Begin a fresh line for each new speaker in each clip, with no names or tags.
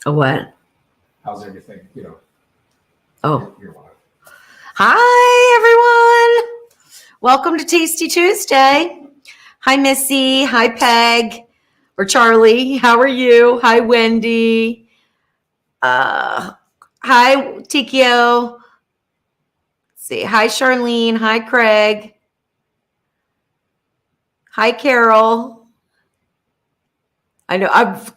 A what?
How's everything?
Oh.
Your wife.
Hi, everyone. Welcome to Tasty Tuesday. Hi, Missy. Hi, Peg. Or Charlie. How are you? Hi, Wendy. Hi, Tikio. Let's see. Hi, Charlene. Hi, Craig. Hi, Carol. I know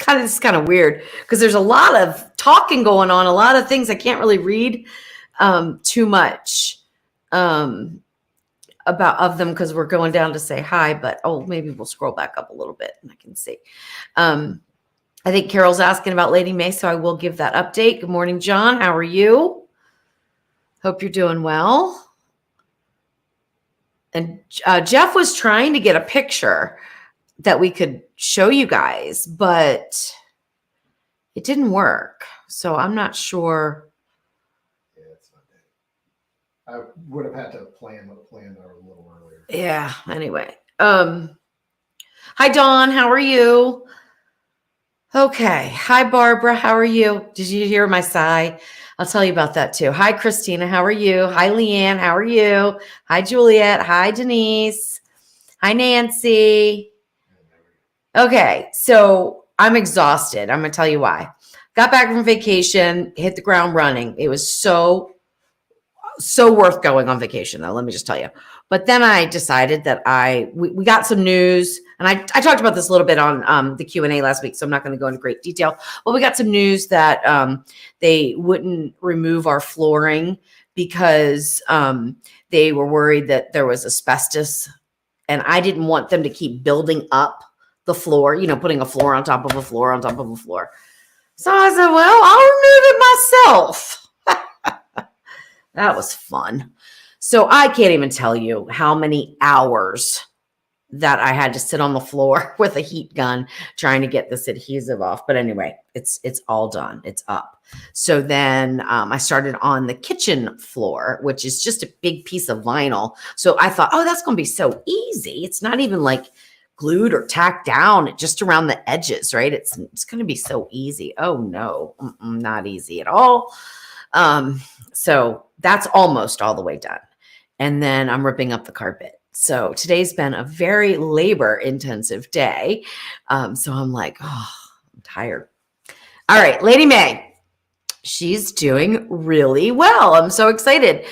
this is kind of weird because there's a lot of talking going on, a lot of things I can't really read too much about of them because we're going down to say hi, but maybe we'll scroll back up a little bit and I can see. I think Carol's asking about Lady May, so I will give that update. Good morning, John. How are you? Hope you're doing well. And Jeff was trying to get a picture that we could show you guys, but it didn't work. So I'm not sure.
Yeah, it's not that. I would have had to plan a little earlier.
Yeah. Anyway. Hi, Dawn. How are you? Okay. Hi, Barbara. How are you? Did you hear my sigh? I'll tell you about that too. Hi, Christina. How are you? Hi, Leanne. How are you? Hi, Juliet. Hi, Denise. Hi, Nancy. Okay, so I'm exhausted. I'm going to tell you why. Got back from vacation, hit the ground running. It was so worth going on vacation, though, let me just tell you. But then I decided that we got some news, and I talked about this a little bit on the Q&A last week, so I'm not going to go into great detail. But we got some news that they wouldn't remove our flooring because they were worried that there was asbestos, and I didn't want them to keep building up the floor, putting a floor on top of a floor on top of a floor. So I said, well, I'll remove it myself. That was fun. So I can't even tell you how many hours that I had to sit on the floor with a heat gun trying to get this adhesive off. But anyway, it's all done. It's up. So then I started on the kitchen floor, which is just a big piece of vinyl. So I thought, that's going to be so easy. It's not even like glued or tacked down, just around the edges, right? It's going to be so easy. Oh no, not easy at all. So that's almost all the way done. And then I'm ripping up the carpet. So today's been a very labor intensive day. So I'm like, I'm tired. All right, Lady May. She's doing really well. I'm so excited.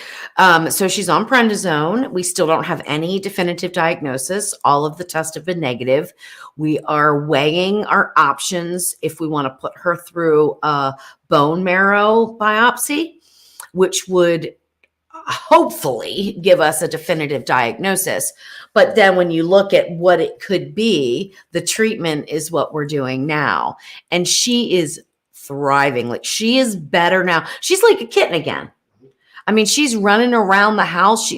So she's on prednisone. We still don't have any definitive diagnosis. All of the tests have been negative. We are weighing our options if we want to put her through a bone marrow biopsy, which would hopefully give us a definitive diagnosis. But then when you look at what it could be, the treatment is what we're doing now. And she is thriving. Like, she is better now. She's like a kitten again. I mean, she's running around the house.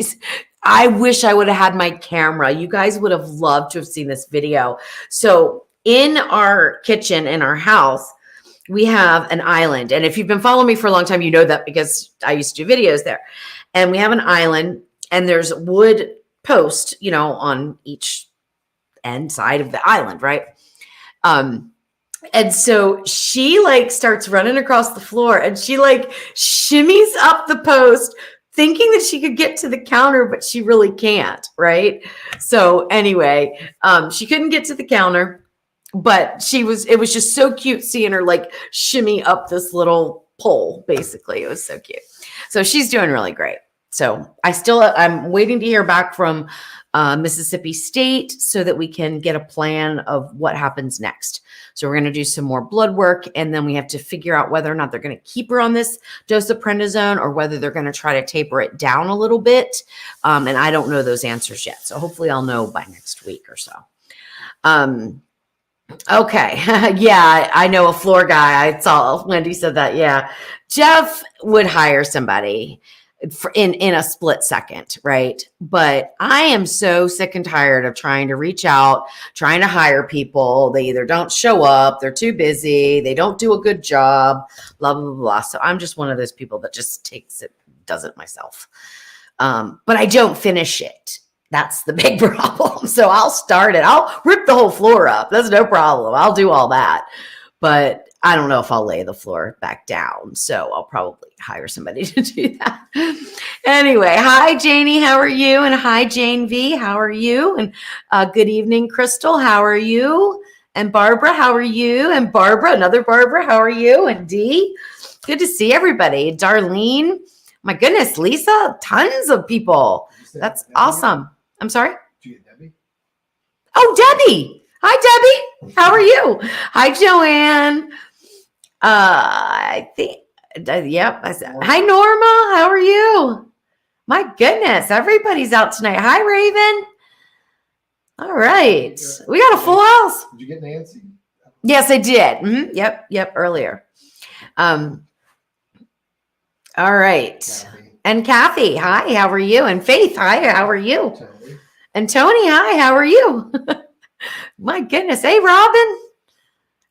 I wish I would have had my camera. You guys would have loved to have seen this video. So in our kitchen, in our house, we have an island. And if you've been following me for a long time, you know that because I used to do videos there. And we have an island, and there's wood post, on each end side of the island, right? And so she starts running across the floor, and she shimmies up the post thinking that she could get to the counter, but she really can't. Right. So anyway, she couldn't get to the counter, but it was just so cute seeing her shimmy up this little pole. Basically, it was so cute. So she's doing really great. So I'm waiting to hear back from Mississippi State so that we can get a plan of what happens next. So we're going to do some more blood work, and then we have to figure out whether or not they're going to keep her on this dose of prednisone or whether they're going to try to taper it down a little bit. And I don't know those answers yet. So hopefully I'll know by next week or so. Okay. Yeah, I know a floor guy. I saw Wendy said that. Yeah. Jeff would hire somebody in a split second, right? But I am so sick and tired of trying to reach out, trying to hire people. They either don't show up, they're too busy, they don't do a good job, blah, blah, blah, blah. So I'm just one of those people that just does it myself. But I don't finish it. That's the big problem. So I'll start it. I'll rip the whole floor up. That's no problem. I'll do all that. But I don't know if I'll lay the floor back down, so I'll probably hire somebody to do that. Anyway, hi Janie, how are you? And hi Jane V, how are you? And good evening, Crystal, how are you? And Barbara, how are you? And Barbara, another Barbara, how are you? And Dee, good to see everybody. Darlene, my goodness, Lisa, tons of people. That's awesome. I'm sorry?
Did you get Debbie?
Oh, Debbie. Hi, Debbie. How are you? Hi, Joanne. I think, yep. I said, hi, Norma. How are you? My goodness, everybody's out tonight. Hi, Raven. All right. We got a full house.
Did you get Nancy?
Yes, I did. Yep, earlier. All right.
Kathy.
And Kathy, hi, how are you? And Faith, hi, how are you?
Tony.
And Tony, hi, how are you? My goodness. Hey, Robin.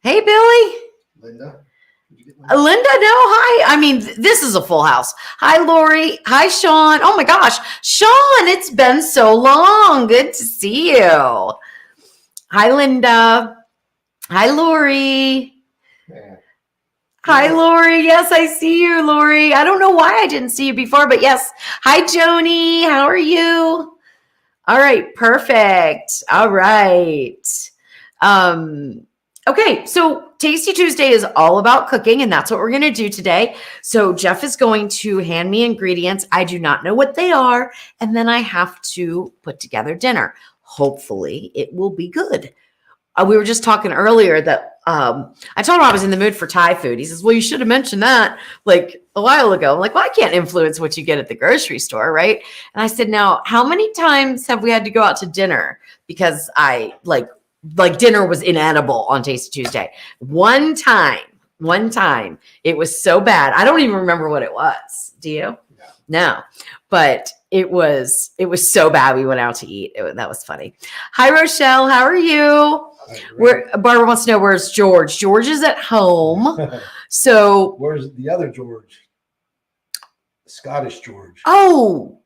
Hey, Billy.
Linda. Did you get Linda?
Linda, no, hi. I mean, this is a full house. Hi, Lori. Hi, Sean. Oh my gosh. Sean, it's been so long. Good to see you. Hi, Linda. Hi, Lori.
Yeah.
Hi, Lori. Yes, I see you, Lori. I don't know why I didn't see you before, but yes. Hi, Joni. How are you? All right, perfect. All right. Okay, so Tasty Tuesday is all about cooking, and that's what we're going to do today. So Jeff is going to hand me ingredients. I do not know what they are, and then I have to put together dinner. Hopefully, it will be good. We were just talking earlier that I told him I was in the mood for Thai food. He says, well, you should have mentioned that like a while ago. I'm like, well, I can't influence what you get at the grocery store, right? And I said, now, how many times have we had to go out to dinner because I like dinner was inedible on Tasty Tuesday? One time, it was so bad. I don't even remember what it was. Do you? No, but it was so bad. We went out to eat. That was funny. Hi, Rochelle. How are you? Barbara wants to know, where's George? George is at home. So
Where's the other George? Scottish George.
oh,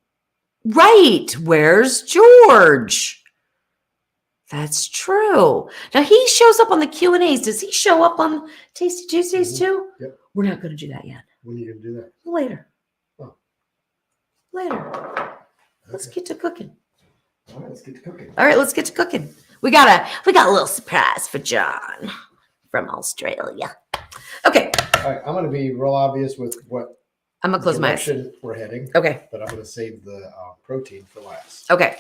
right. Where's George? That's true. Now he shows up on the Q&As. Does he show up on Tasty Tuesdays too?
Yep.
We're not going to do that yet.
When are you going to do that?
Later.
Oh.
Later. Let's get to cooking.
All right, let's get to cooking.
All right, let's get to cooking. We got a little surprise for John from Australia. Okay.
All right, I'm going to be real obvious with what
I'm going to close my eyes.
direction we're heading.
Okay.
But I'm going to save the protein for last.
Okay.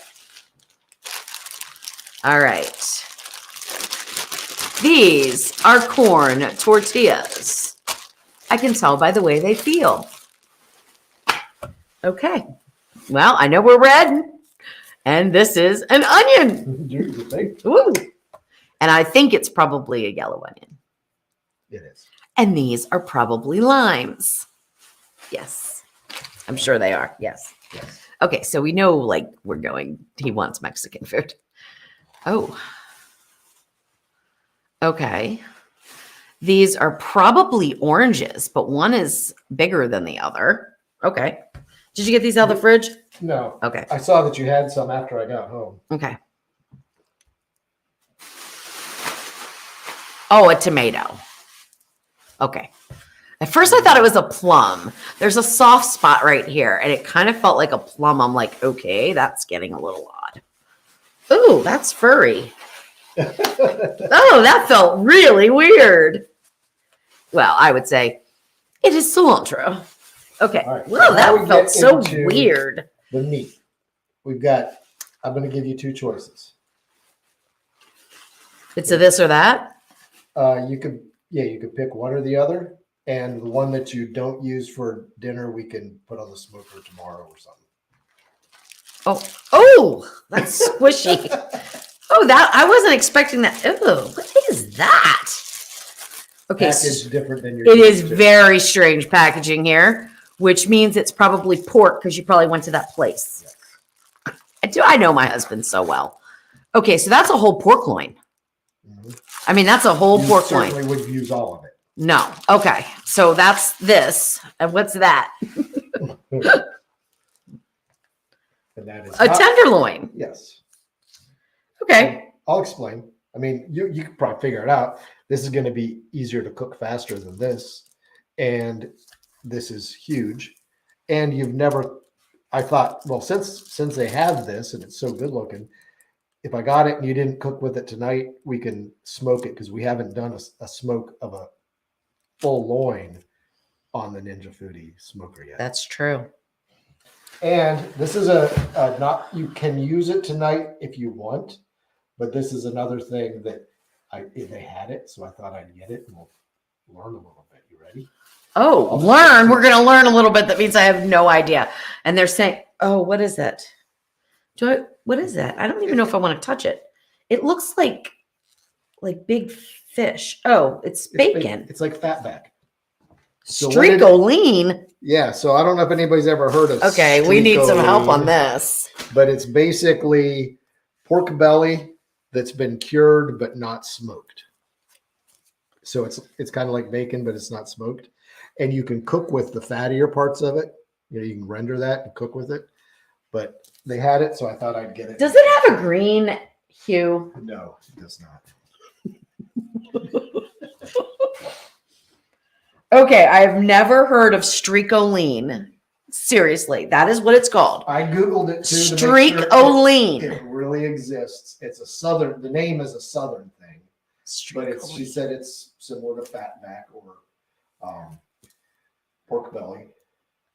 All right. These are corn tortillas. I can tell by the way they feel. Okay. Well, I know we're red. And this is an onion.
Do you think?
Ooh. And I think it's probably a yellow onion.
It is.
And these are probably limes. Yes. I'm sure they are. Yes.
Yes.
Okay. So we know he wants Mexican food. Oh. Okay. These are probably oranges, but one is bigger than the other. Okay. Did you get these out of the fridge?
No.
Okay.
I saw that you had some after I got home.
Okay. Oh, a tomato. Okay. At first I thought it was a plum. There's a soft spot right here, and it kind of felt like a plum. I'm like, okay, that's getting a little odd. Ooh, that's furry. Oh, that felt really weird. Well, I would say it is cilantro. Okay.
All right.
Well,
So now
that
we
felt
get
so
into
weird.
The meat. I'm going to give you two choices.
It's a this or that?
You could pick one or the other. And the one that you don't use for dinner, we can put on the smoker tomorrow or something.
Oh, that's squishy. Oh, that I wasn't expecting that. Oh, what is that? Okay.
Packaged different than your.
It is very strange packaging here, which means it's probably pork because you probably went to that place. Yes. I know my husband so well. Okay, so that's a whole pork loin.
Mm-hmm.
I mean, that's a whole pork loin.
Certainly would use all of it.
No. Okay, so that's this. And what's that?
And that is
A tenderloin.
Yes.
Okay.
I'll explain. I mean, you could probably figure it out. This is going to be easier to cook faster than this. And this is huge. And I thought, well, since they have this and it's so good looking, if I got it and you didn't cook with it tonight, we can smoke it because we haven't done a smoke of a full loin on the Ninja Foodie smoker yet.
That's true.
And this is not, you can use it tonight if you want, but this is another thing that they had it, so I thought I'd get it and we'll learn a little bit. You ready?
Oh, learn. We're going to learn a little bit. That means I have no idea. And they're saying, oh, what is that? What is that? I don't even know if I want to touch it. It looks like big fish. Oh, it's bacon.
It's like fatback. So
Streakoline.
Yeah, so I don't know if anybody's ever heard of.
Okay, we need some help on this.
But it's basically pork belly that's been cured but not smoked. So it's kind of like bacon, but it's not smoked. And you can cook with the fattier parts of it. You know, you can render that and cook with it. But they had it, so I thought I'd get it.
Does it have a green hue?
No, it does not.
Okay, I've never heard of streakoline. Seriously, that is what it's called.
I Googled it too.
Streakoline.
It really exists. It's the name is a southern thing. But she said it's similar to fatback or pork belly.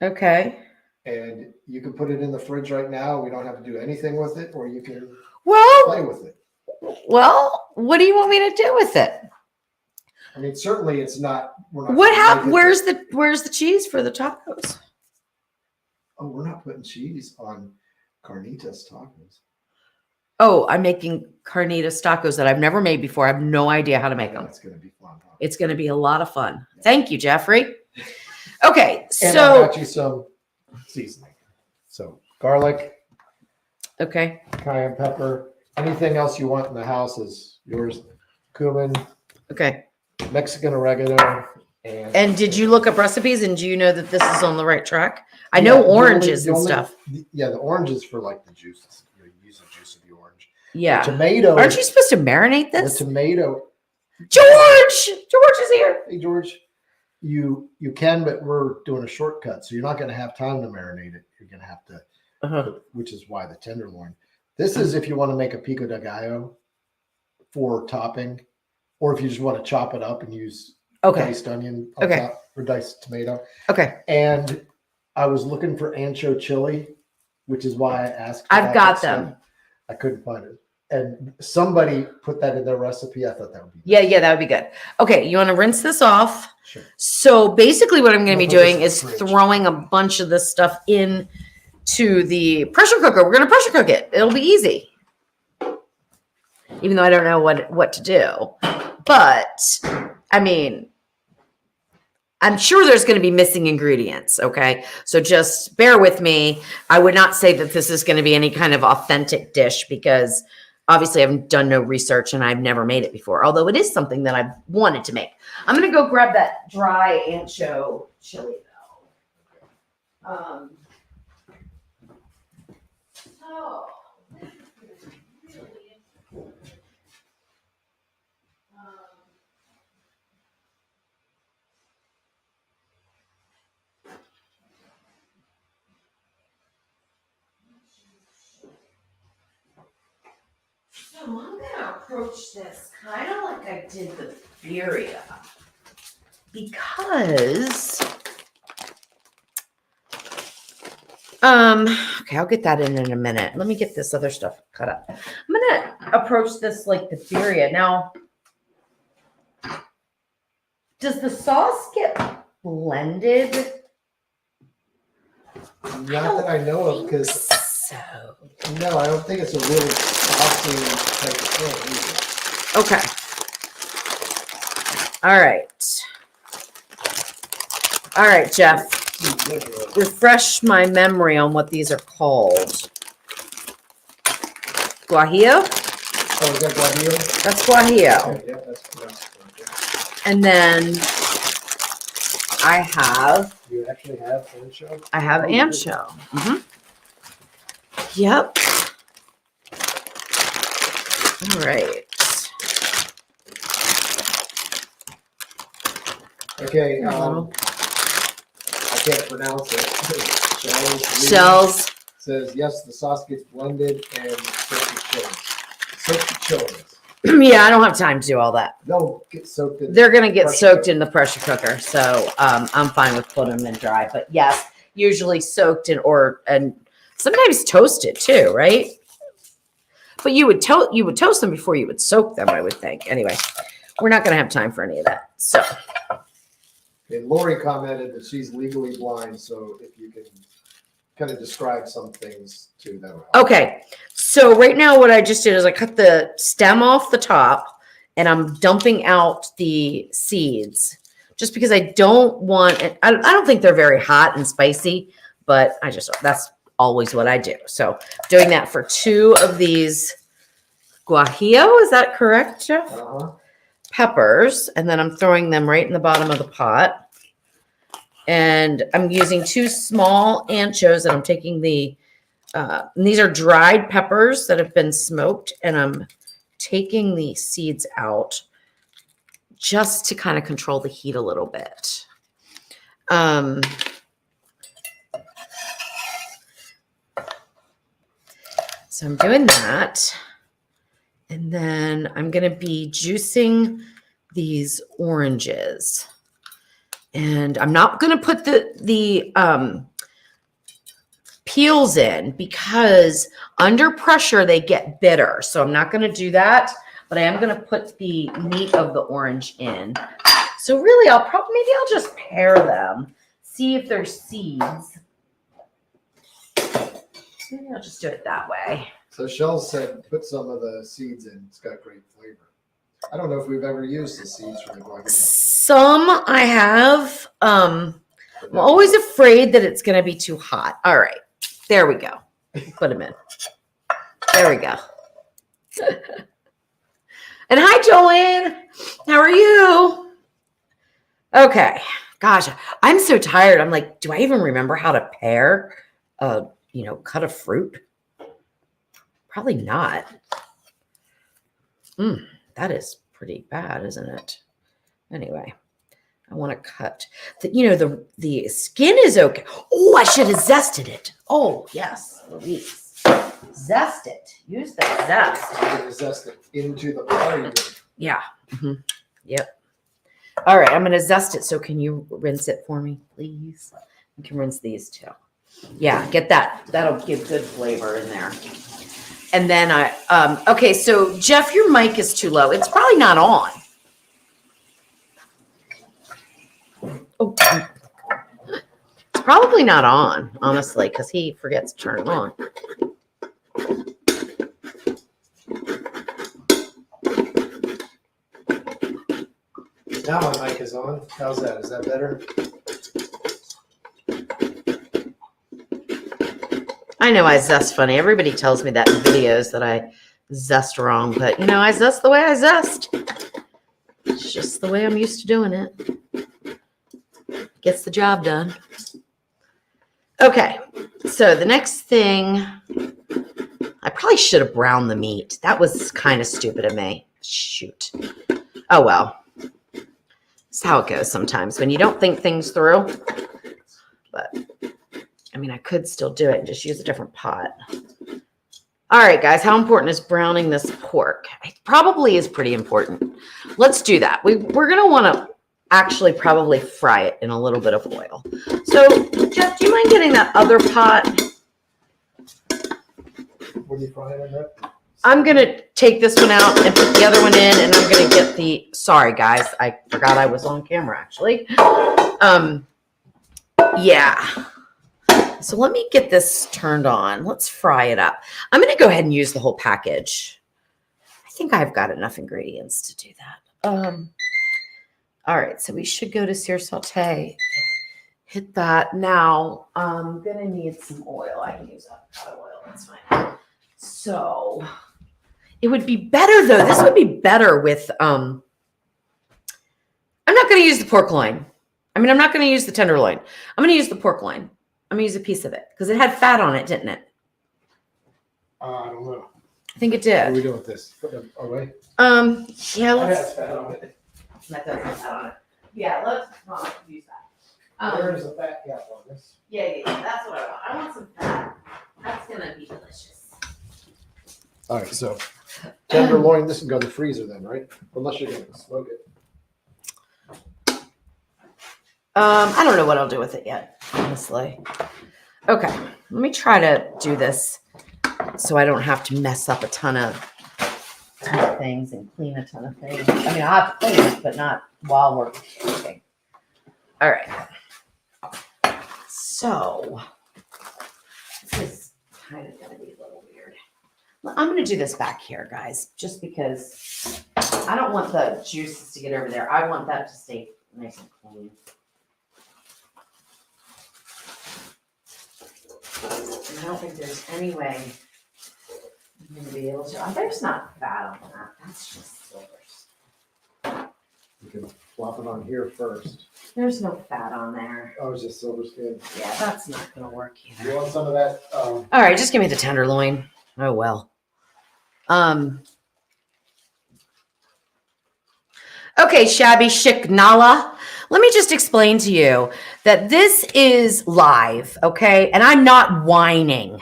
Okay.
And you can put it in the fridge right now. We don't have to do anything with it, or you can play with it.
Well, what do you want me to do with it?
I mean, certainly it's not.
Where's the cheese for the tacos?
Oh, we're not putting cheese on carnitas tacos.
Oh, I'm making carnitas tacos that I've never made before. I have no idea how to make them.
It's going to be fun. Huh?
It's going to be a lot of fun. Thank you, Jeffrey. Okay,
and
so
I got you some seasoning. So garlic.
Okay.
Cayenne pepper. Anything else you want in the house is yours. Cumin.
Okay.
Mexican oregano.
And did you look up recipes and do you know that this is on the right track? I know oranges and stuff.
Yeah, the orange is for like the juices. You use the juice of the orange.
Yeah.
The tomato.
Aren't you supposed to marinate this?
The tomato.
George is here.
Hey, George. You can, but we're doing a shortcut. So you're not going to have time to marinate it. You're going to have to, which is why the tenderloin. This is if you want to make a pico de gallo for topping, or if you just want to chop it up and use diced onion on top or diced tomato. Okay. And I was looking for ancho chili, which is why I asked.
I've got them.
I couldn't find it. And somebody put that in their recipe. I thought that would be
good. Yeah, that would be good. Okay, you want to rinse this off?
Sure.
So basically what I'm going to be doing is throwing a bunch of this stuff in to the pressure cooker. We're going to pressure cook it. It'll be easy. Even though I don't know what to do. But, I mean, I'm sure there's going to be missing ingredients, okay? So just bear with me. I would not say that this is going to be any kind of authentic dish because obviously I've done no research and I've never made it before, although it is something that I've wanted to make. I'm going to go grab that dry ancho chili, though. So I'm going to approach this kind of like I did the birria because, okay, I'll get that in a minute. Let me get this other stuff cut up. I'm going to approach this like the birria. Now, does the sauce get blended?
Not that I know of, because no, I don't think it's a really saucy type of thing either.
Okay. All right, Jeff. Refresh my memory on what these are called. Guajillo?
Oh, is that guajillo?
That's guajillo.
Okay, yeah, that's
and then I have.
You actually have ancho?
I have ancho. Mm-hmm. Yep. All right.
Okay.
Little.
I can't pronounce it.
Shells.
Says yes. The sauce gets blended and soaked with chili. Soaked with chili.
Yeah, I don't have time to do all that.
They'll get soaked in.
They're gonna get
pressure
soaked
cooker.
in the pressure cooker, so I'm fine with putting them in dry. But yes, usually soaked in and sometimes toasted too, right? But you would toast them before you would soak them, I would think. Anyway, we're not gonna have time for any of that. So
And Lori commented that she's legally blind, so if you can kind of describe some things to them.
okay, so right now what I just did is I cut the stem off the top and I'm dumping out the seeds just because I don't want it. I don't think they're very hot and spicy, but that's always what I do. So doing that for 2 of these guajillo, is that correct, Jeff? Peppers, and then I'm throwing them right in the bottom of the pot. And I'm using 2 small anchos, and I'm taking and these are dried peppers that have been smoked, and I'm taking the seeds out just to kind of control the heat a little bit. So I'm doing that. And then I'm going to be juicing these oranges. And I'm not going to put the peels in because under pressure they get bitter. So I'm not going to do that, but I am going to put the meat of the orange in. So really maybe I'll just pair them, see if there's seeds. Maybe I'll just do it that way.
So Shell said put some of the seeds in. It's got great flavor. I don't know if we've ever used the seeds from the guajillo.
Some I have. I'm always afraid that it's going to be too hot. All right. There we go. Put them in. There we go. And hi, Joanne. How are you? Okay. Gosh, I'm so tired. I'm like, do I even remember how to pare cut a fruit? Probably not. That is pretty bad, isn't it? Anyway, I want to cut. The skin is okay. Oh, I should have zested it. Oh, yes, Louise. Zest it. Use the zest.
I'm going to zest it into the party.
Yeah. Mm-hmm. Yep. All right, I'm going to zest it. So can you rinse it for me, please? You can rinse these too. Yeah, get that. That'll give good flavor in there. And then okay, so Jeff, your mic is too low. It's probably not on. Oh, it's probably not on, honestly, because he forgets to turn it on.
Now my mic is on. How's that? Is that better?
I know I zest funny. Everybody tells me that in videos that I zest wrong, but I zest the way I zest. It's just the way I'm used to doing it. Gets the job done. Okay, so the next thing, I probably should have browned the meat. That was kind of stupid of me. Shoot. Oh well. That's how it goes sometimes when you don't think things through. But I could still do it and just use a different pot. All right, guys, how important is browning this pork? It probably is pretty important. Let's do that. We're going to want to actually probably fry it in a little bit of oil. So, Jeff, do you mind getting that other pot?
What are you frying in that?
I'm going to take this one out and put the other one in, and I'm going to get sorry, guys. I forgot I was on camera, actually. Yeah. So let me get this turned on. Let's fry it up. I'm going to go ahead and use the whole package. I think I've got enough ingredients to do that. All right, so we should go to sear saute. Hit that. Now, I'm going to need some oil. I can use that pot of oil. That's fine. So it would be better, though. This would be better with, I'm not going to use the pork loin. I'm not going to use the tenderloin. I'm going to use the pork loin. I'm going to use a piece of it because it had fat on it, didn't it?
I don't know.
I think it
What are
did.
we doing with this? Put it away?
Yeah,
That
let's.
has fat on it.
That does have fat on it. Yeah, let's use that.
There's a fat cap on this.
Yeah, that's what I want. I want some fat. That's gonna be delicious.
All right, so tenderloin. This can go in the freezer then, right? Unless you're gonna smoke it.
I don't know what I'll do with it yet, honestly. Okay, let me try to do this so I don't have to mess up a ton of things and clean a ton of things. I mean, I'll have to clean it, but not while we're cooking. All right. So this is kind of going to be a little weird. I'm going to do this back here, guys, just because I don't want the juices to get over there. I want that to stay nice and clean. And I don't think there's any way I'm going to be able to. There's not fat on that. That's just silvers.
You can flop it on here first.
There's no fat on there.
Oh, it's just silver skin.
Yeah, that's not going to work either.
You want some of that?
All right, just give me the tenderloin. Oh, well. Okay, Shabby Chic Nala. Let me just explain to you that this is live, okay? And I'm not whining.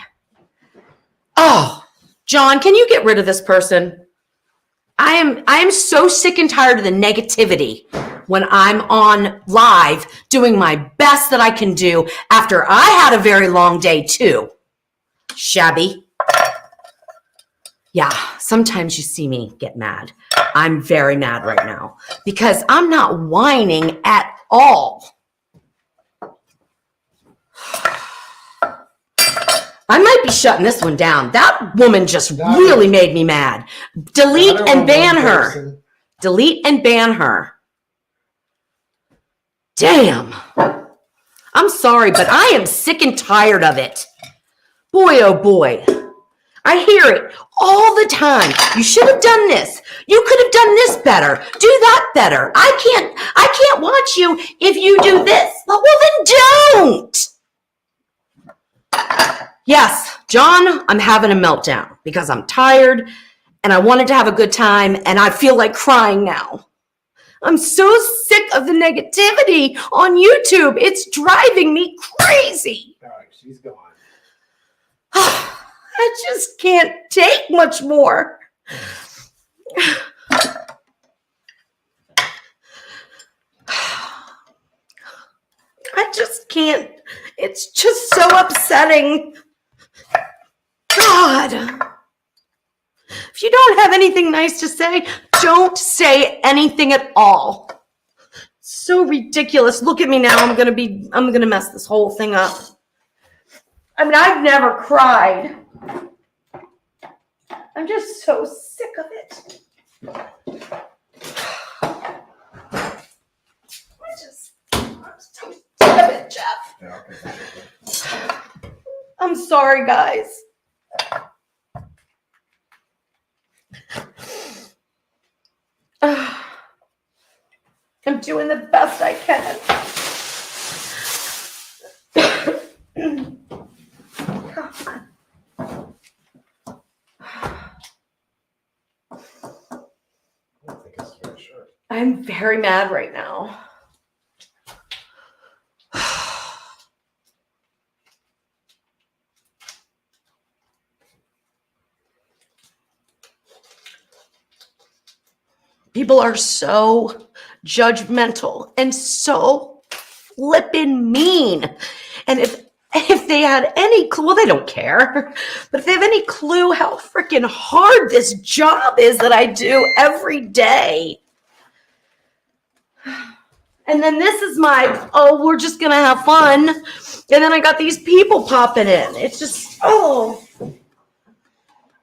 Oh, John, can you get rid of this person? I am so sick and tired of the negativity when I'm on live doing my best that I can do after I had a very long day too. Shabby. Yeah, sometimes you see me get mad. I'm very mad right now because I'm not whining at all. I might be shutting this one down. That woman just really made me mad. Delete and ban her. Delete and ban her. Damn. I'm sorry, but I am sick and tired of it. Boy, oh boy. I hear it all the time. You should have done this. You could have done this better. Do that better. I can't watch you if you do this. Well, then don't. Yes, John, I'm having a meltdown because I'm tired and I wanted to have a good time and I feel like crying now. I'm so sick of the negativity on YouTube. It's driving me crazy.
All right, she's gone.
I just can't take much more. I just can't. It's just so upsetting. God. If you don't have anything nice to say, don't say anything at all. So ridiculous. Look at me now. I'm gonna mess this whole thing up. I mean, I've never cried. I'm just so sick of it. I'm so sick of it, Jeff.
Yeah, okay.
I'm sorry, guys. I'm doing the best I can. I'm very mad right now. People are so judgmental and so flippin' mean. And if they had any clue, well, they don't care, but if they have any clue how freaking hard this job is that I do every day. And then this is my, oh, we're just going to have fun. And then I got these people popping in. It's just, oh.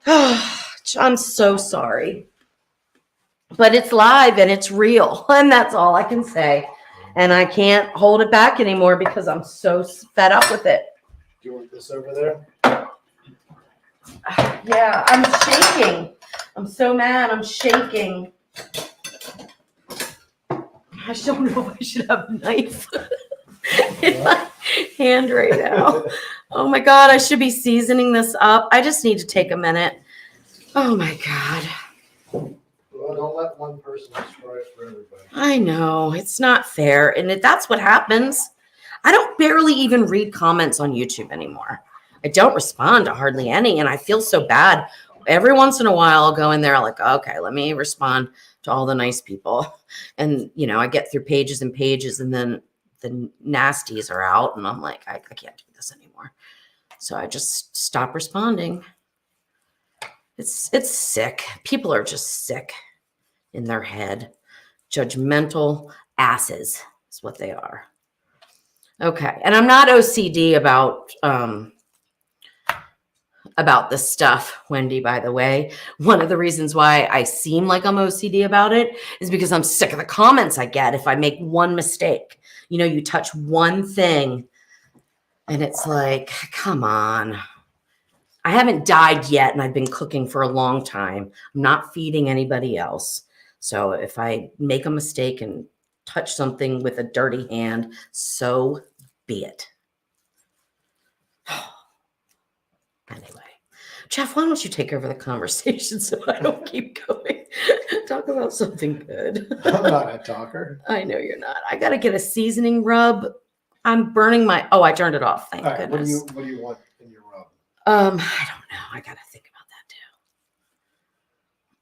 I'm so sorry. But it's live and it's real. And that's all I can say. And I can't hold it back anymore because I'm so fed up with it.
Do you want this over there?
Yeah, I'm shaking. I'm so mad. I'm shaking. I don't know if I should have a knife in my hand right now. Oh my God, I should be seasoning this up. I just need to take a minute. Oh my God.
Well, don't let one person destroy it for everybody.
I know it's not fair. And that's what happens. I don't barely even read comments on YouTube anymore. I don't respond to hardly any. And I feel so bad. Every once in a while, I'll go in there like, okay, let me respond to all the nice people. And, you know, I get through pages and pages and then the nasties are out. And I'm like, I can't do this anymore. So I just stop responding. It's sick. People are just sick in their head. Judgmental asses is what they are. Okay. And I'm not OCD about this stuff, Wendy, by the way. One of the reasons why I seem like I'm OCD about it is because I'm sick of the comments I get if I make one mistake. You know, you touch one thing and it's like, come on. I haven't died yet and I've been cooking for a long time. I'm not feeding anybody else. So if I make a mistake and touch something with a dirty hand, so be it. Anyway, Jeff, why don't you take over the conversation so I don't keep going? Talk about something good.
I'm not a talker.
I know you're not. I got to get a seasoning rub. I'm burning my, I turned it off. Thank goodness.
What do you want in your rub?
I don't know. I got to think about that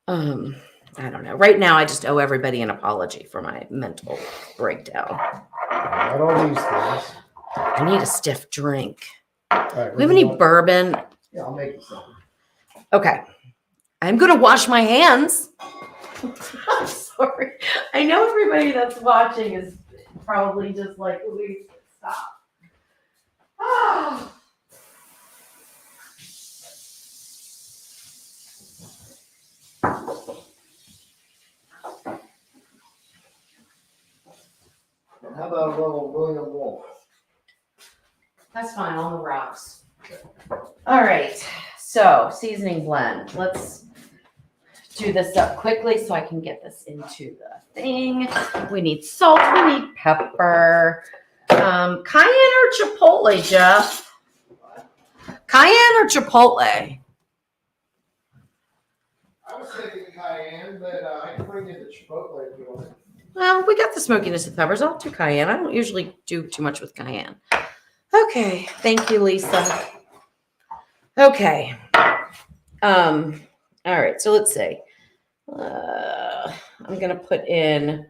too. I don't know. Right now, I just owe everybody an apology for my mental breakdown.
Not all these things.
I need a stiff drink.
All right,
We have any bourbon?
Yeah, I'll make you something.
Okay. I'm going to wash my hands. I'm sorry. I know everybody that's watching is probably just like, Louise, stop. Oh.
How about a little William Wolf?
That's fine, on the rocks. All right, so seasoning blend. Let's do this up quickly so I can get this into the thing. We need salt, we need pepper. Cayenne or chipotle, Jeff? Cayenne or chipotle?
I was thinking cayenne, but I can bring you the chipotle if you want.
Well, we got the smokiness of peppers. I'll do cayenne. I don't usually do too much with cayenne. Okay. Thank you, Lisa. Okay. All right. So let's see. I'm going to put in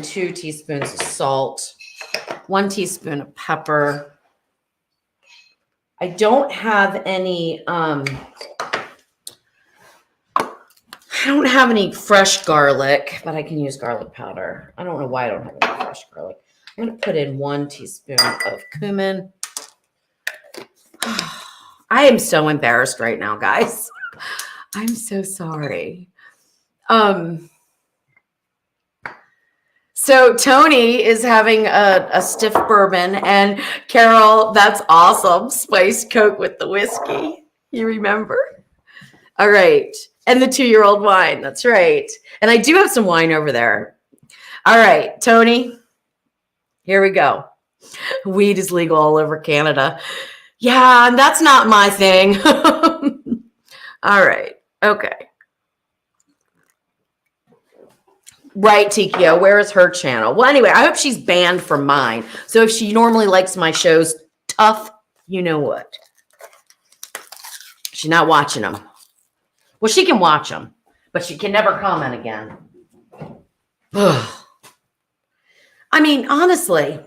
2 teaspoons of salt, 1 teaspoon of pepper. I don't have any, fresh garlic, but I can use garlic powder. I don't know why I don't have any fresh garlic. I'm going to put in 1 teaspoon of cumin. I am so embarrassed right now, guys. I'm so sorry. So Tony is having a stiff bourbon, and Carol, that's awesome. Spiced Coke with the whiskey. You remember? All right. And the 2-year-old wine. That's right. And I do have some wine over there. All right, Tony, here we go. Weed is legal all over Canada. Yeah, and that's not my thing. All right. Okay. Right, Tikio. Where is her channel? Well, anyway, I hope she's banned from mine. So if she normally likes my shows, tough, you know what? She's not watching them. Well, she can watch them, but she can never comment again. I mean, honestly,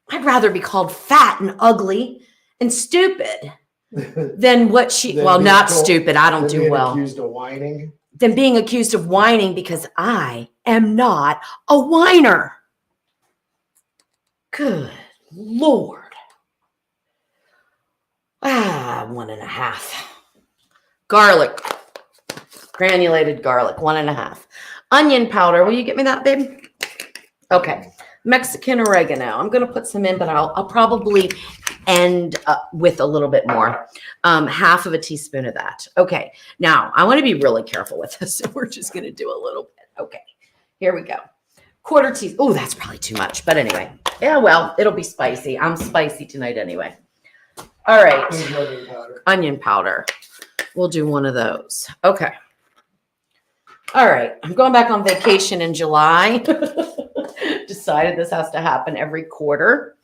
I'd rather be called fat and ugly and stupid than what she, not stupid. I don't do well.
Accused of whining.
Than being accused of whining because I am not a whiner. Good Lord. 1.5. Garlic. Granulated garlic, 1.5. Onion powder. Will you get me that, babe? Okay. Mexican oregano. I'm going to put some in, but I'll probably end up with a little bit more. 1/2 teaspoon of that. Okay. Now, I want to be really careful with this. So we're just going to do a little bit. Okay. Here we go. 1/4 teaspoon. Oh, that's probably too much. But anyway. Yeah, well, it'll be spicy. I'm spicy tonight anyway. All right. Onion powder. We'll do one of those. Okay. All right. I'm going back on vacation in July. Decided this has to happen every quarter.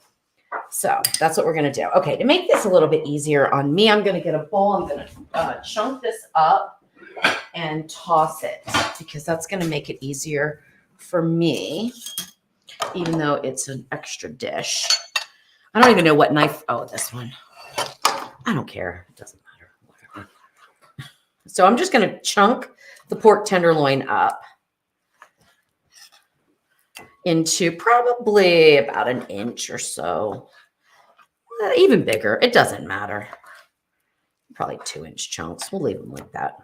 So that's what we're going to do. Okay. To make this a little bit easier on me, I'm going to get a bowl. I'm going to chunk this up and toss it because that's going to make it easier for me, even though it's an extra dish. I don't even know what knife. Oh, this one. I don't care. It doesn't matter. Whatever. So I'm just going to chunk the pork tenderloin up into probably about an inch or so. Even bigger. It doesn't matter. Probably 2-inch chunks. We'll leave them like that.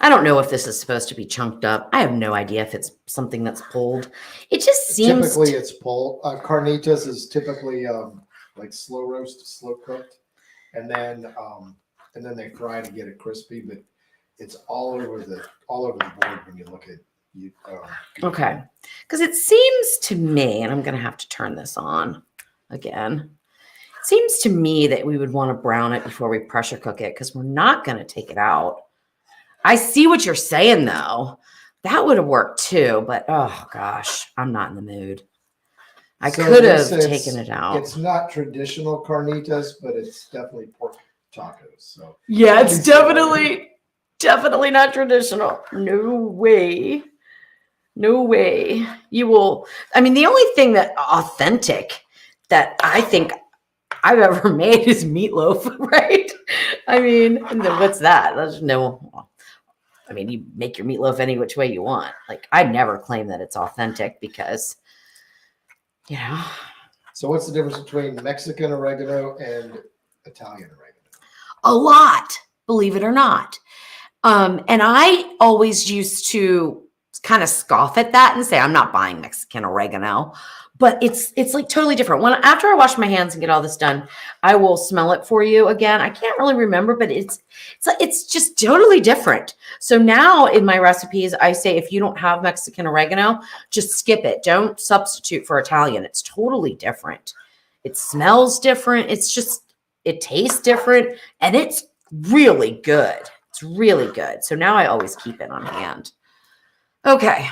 I don't know if this is supposed to be chunked up. I have no idea if it's something that's pulled. It just seems
typically it's pulled. Carnitas is typically like slow roast, slow cooked, and then they fry to get it crispy. But it's all over the board when you look at you.
Okay, because it seems to me, and I'm going to have to turn this on again. It seems to me that we would want to brown it before we pressure cook it because we're not going to take it out. I see what you're saying, though. That would have worked, too. But, oh, gosh, I'm not in the mood. I could have taken it out.
It's not traditional carnitas, but it's definitely pork tacos. So
yeah, it's definitely not traditional. No way. No way. You will. I mean, the only thing that authentic that I think I've ever made is meatloaf, right? I mean, what's that? There's no... I mean, you make your meatloaf any which way you want. Like, I never claim that it's authentic because, you know.
So what's the difference between Mexican oregano and Italian oregano?
A lot, believe it or not. And I always used to kind of scoff at that and say, I'm not buying Mexican oregano. But it's like totally different. After I wash my hands and get all this done, I will smell it for you again. I can't really remember, but it's just totally different. So now in my recipes, I say if you don't have Mexican oregano, just skip it. Don't substitute for Italian. It's totally different. It smells different. It tastes different, and it's really good. It's really good. So now I always keep it on hand. Okay.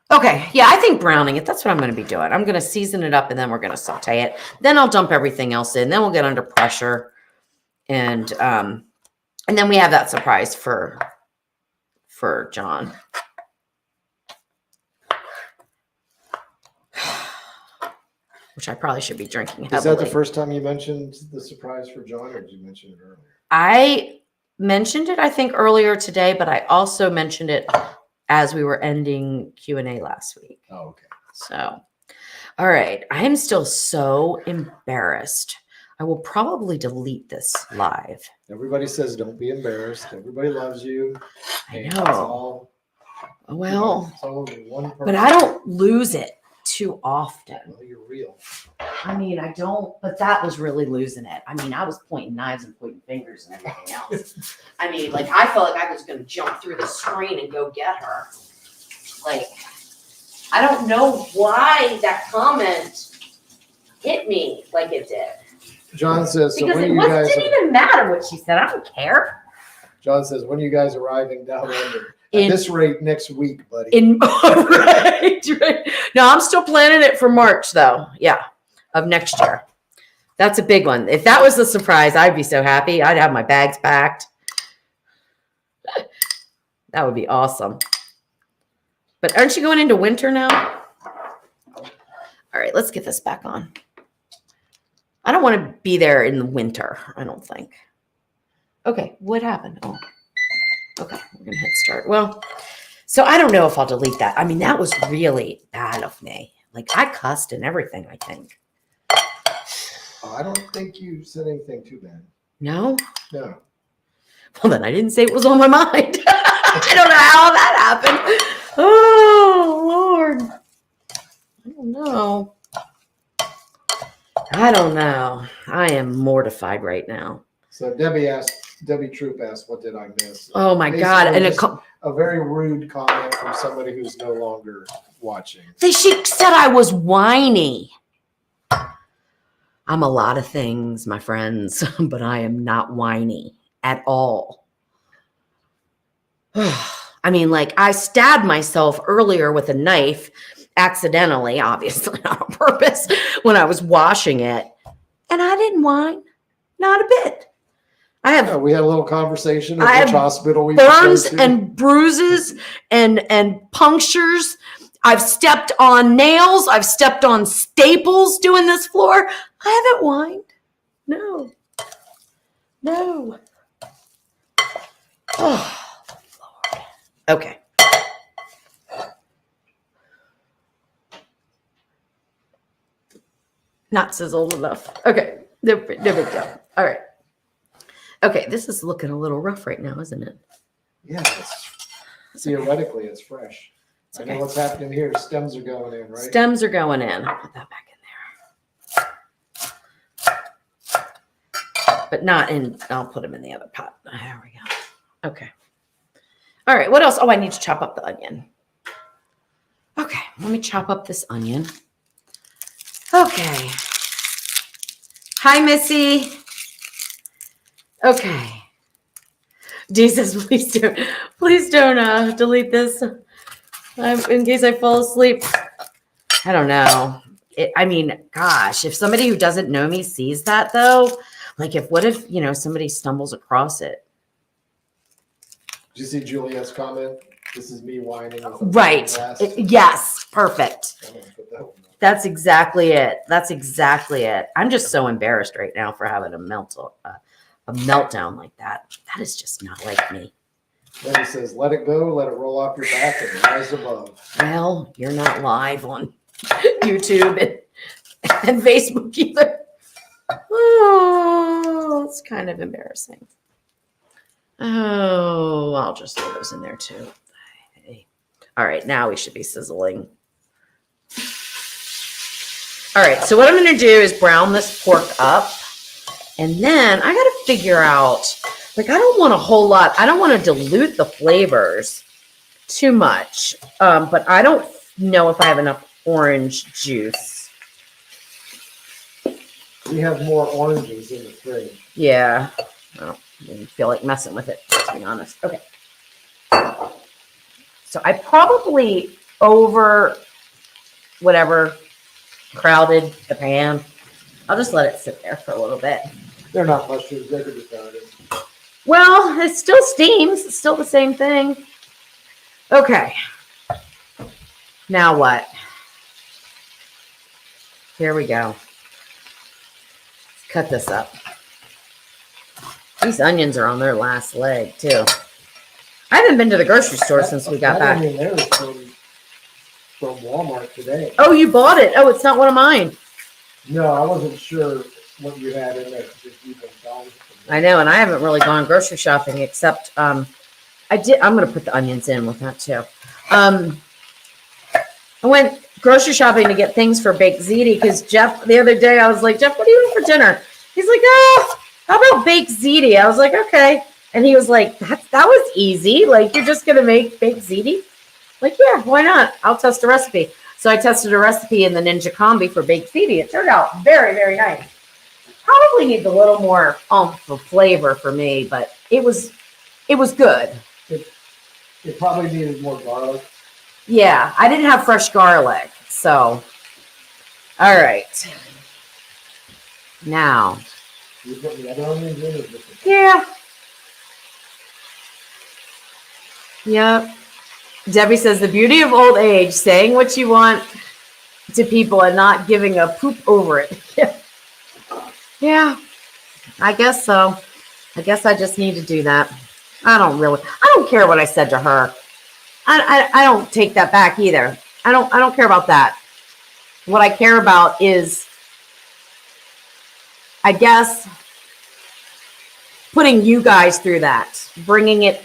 Okay, yeah, I think browning it, that's what I'm going to be doing. I'm going to season it up, and then we're going to saute it. Then I'll dump everything else in. Then we'll get under pressure. And then we have that surprise for John. Which I probably should be drinking heavily.
Is that the first time you mentioned the surprise for John, or did you mention it earlier?
I mentioned it, I think, earlier today, but I also mentioned it as we were ending Q&A last week.
Oh, okay.
So, all right. I am still so embarrassed. I will probably delete this live.
Everybody says don't be embarrassed. Everybody loves you.
I know. Well,
it's all one person.
But I don't lose it too often.
Well, you're real.
I mean, I don't, but that was really losing it. I mean, I was pointing knives and pointing fingers and everything else. I mean, like, I felt like I was going to jump through the screen and go get her. Like, I don't know why that comment hit me like it did.
John says, so
because
when
it
you guys
didn't even matter what she said. I don't care.
John says, when are you guys arriving down under? At this rate, next week, buddy.
Right. No, I'm still planning it for March, though. Yeah, of next year. That's a big one. If that was the surprise, I'd be so happy. I'd have my bags packed. That would be awesome. But aren't you going into winter now? All right, let's get this back on. I don't want to be there in the winter, I don't think. Okay, what happened? Oh, okay, we're going to hit start. Well, so I don't know if I'll delete that. I mean, that was really bad of me. Like, I cussed and everything, I think.
I don't think you said anything too bad.
No?
No.
Well, then I didn't say it was on my mind. I don't know how that happened. Oh, Lord. I don't know. I am mortified right now.
So Debbie Troop asked, what did I miss?
Oh, my God. And
a very rude comment from somebody who's no longer watching.
She said I was whiny. I'm a lot of things, my friends, but I am not whiny at all. I mean, like I stabbed myself earlier with a knife, accidentally, obviously not on purpose, when I was washing it. And I didn't whine, not a bit.
We had a little conversation
I
at which
have
hospital we
burns
should go to.
and bruises and punctures. I've stepped on nails. I've stepped on staples doing this floor. I haven't whined. No. Oh, Lord. Okay. Not sizzled enough. Okay. No big deal. All right. Okay. This is looking a little rough right now, isn't it?
Yeah. Theoretically, it's fresh. I know what's happening here. Stems are going in, right?
Stems are going in. I'll put that back in there. But not in, I'll put them in the other pot. There we go. Okay. All right. What else? Oh, I need to chop up the onion. Okay. Let me chop up this onion. Okay. Hi, Missy. Okay. Dee says, please don't delete this in case I fall asleep. I don't know. I mean, gosh, if somebody who doesn't know me sees that though, like what if, somebody stumbles across it?
Did you see Juliet's comment? This is me whining.
Right. Yes. Perfect. That's exactly it. I'm just so embarrassed right now for having a meltdown like that. That is just not like me.
Then he says, let it go, let it roll off your back and rise above.
Well, you're not live on YouTube and Facebook either. Oh, it's kind of embarrassing. Oh, I'll just throw those in there too. All right, now we should be sizzling. All right, so what I'm going to do is brown this pork up. And then I got to figure out, I don't want a whole lot. I don't want to dilute the flavors too much. But I don't know if I have enough orange juice.
We have more oranges in the fridge.
Yeah. I didn't feel like messing with it, to be honest. Okay. So I probably crowded the pan. I'll just let it sit there for a little bit.
They're not mushrooms. They could be crowded.
Well, it still steams. It's still the same thing. Okay. Now what? Here we go. Let's cut this up. These onions are on their last leg, too. I haven't been to the grocery store since we got back.
Onion there is from Walmart today.
Oh, you bought it? Oh, it's not one of mine.
No, I wasn't sure what you had in there.
I know, and I haven't really gone grocery shopping except I did. I'm going to put the onions in with that too. I went grocery shopping to get things for baked ziti because Jeff, the other day, I was like, Jeff, what are you eating for dinner? He's like, how about baked ziti? I was like, okay. And he was like, that was easy. Like, you're just going to make baked ziti? Like, yeah, why not? I'll test a recipe. So I tested a recipe in the Ninja Combi for baked ziti. It turned out very, very nice. Probably needs a little more oomph of flavor for me, but it was good.
It probably needed more garlic.
Yeah, I didn't have fresh garlic, so. All right. Now.
You put the other onions in?
Yeah. Yep. Debbie says the beauty of old age, saying what you want to people and not giving a poop over it. Yeah, I guess so. I guess I just need to do that. I don't care what I said to her. I don't take that back either. I don't care about that. What I care about is, I guess, putting you guys through that, bringing it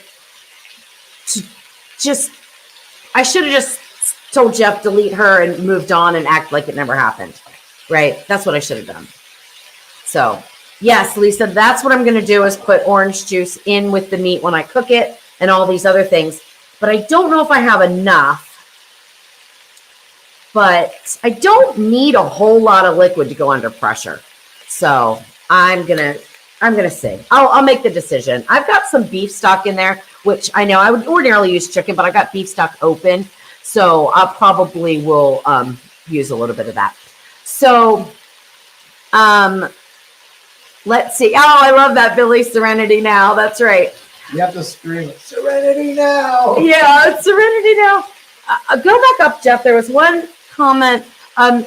to just, I should have just told Jeff delete her and moved on and act like it never happened, right? That's what I should have done. So, yes, Lisa, that's what I'm going to do is put orange juice in with the meat when I cook it and all these other things. But I don't know if I have enough. But I don't need a whole lot of liquid to go under pressure. So I'm gonna see. I'll make the decision. I've got some beef stock in there, which I know I would ordinarily use chicken, but I got beef stock open, so I probably will use a little bit of that. So let's see. Oh, I love that, Billy. Serenity now. That's right.
You have to scream it. Serenity now.
Yeah, it's Serenity now. Go back up, Jeff. There was one comment.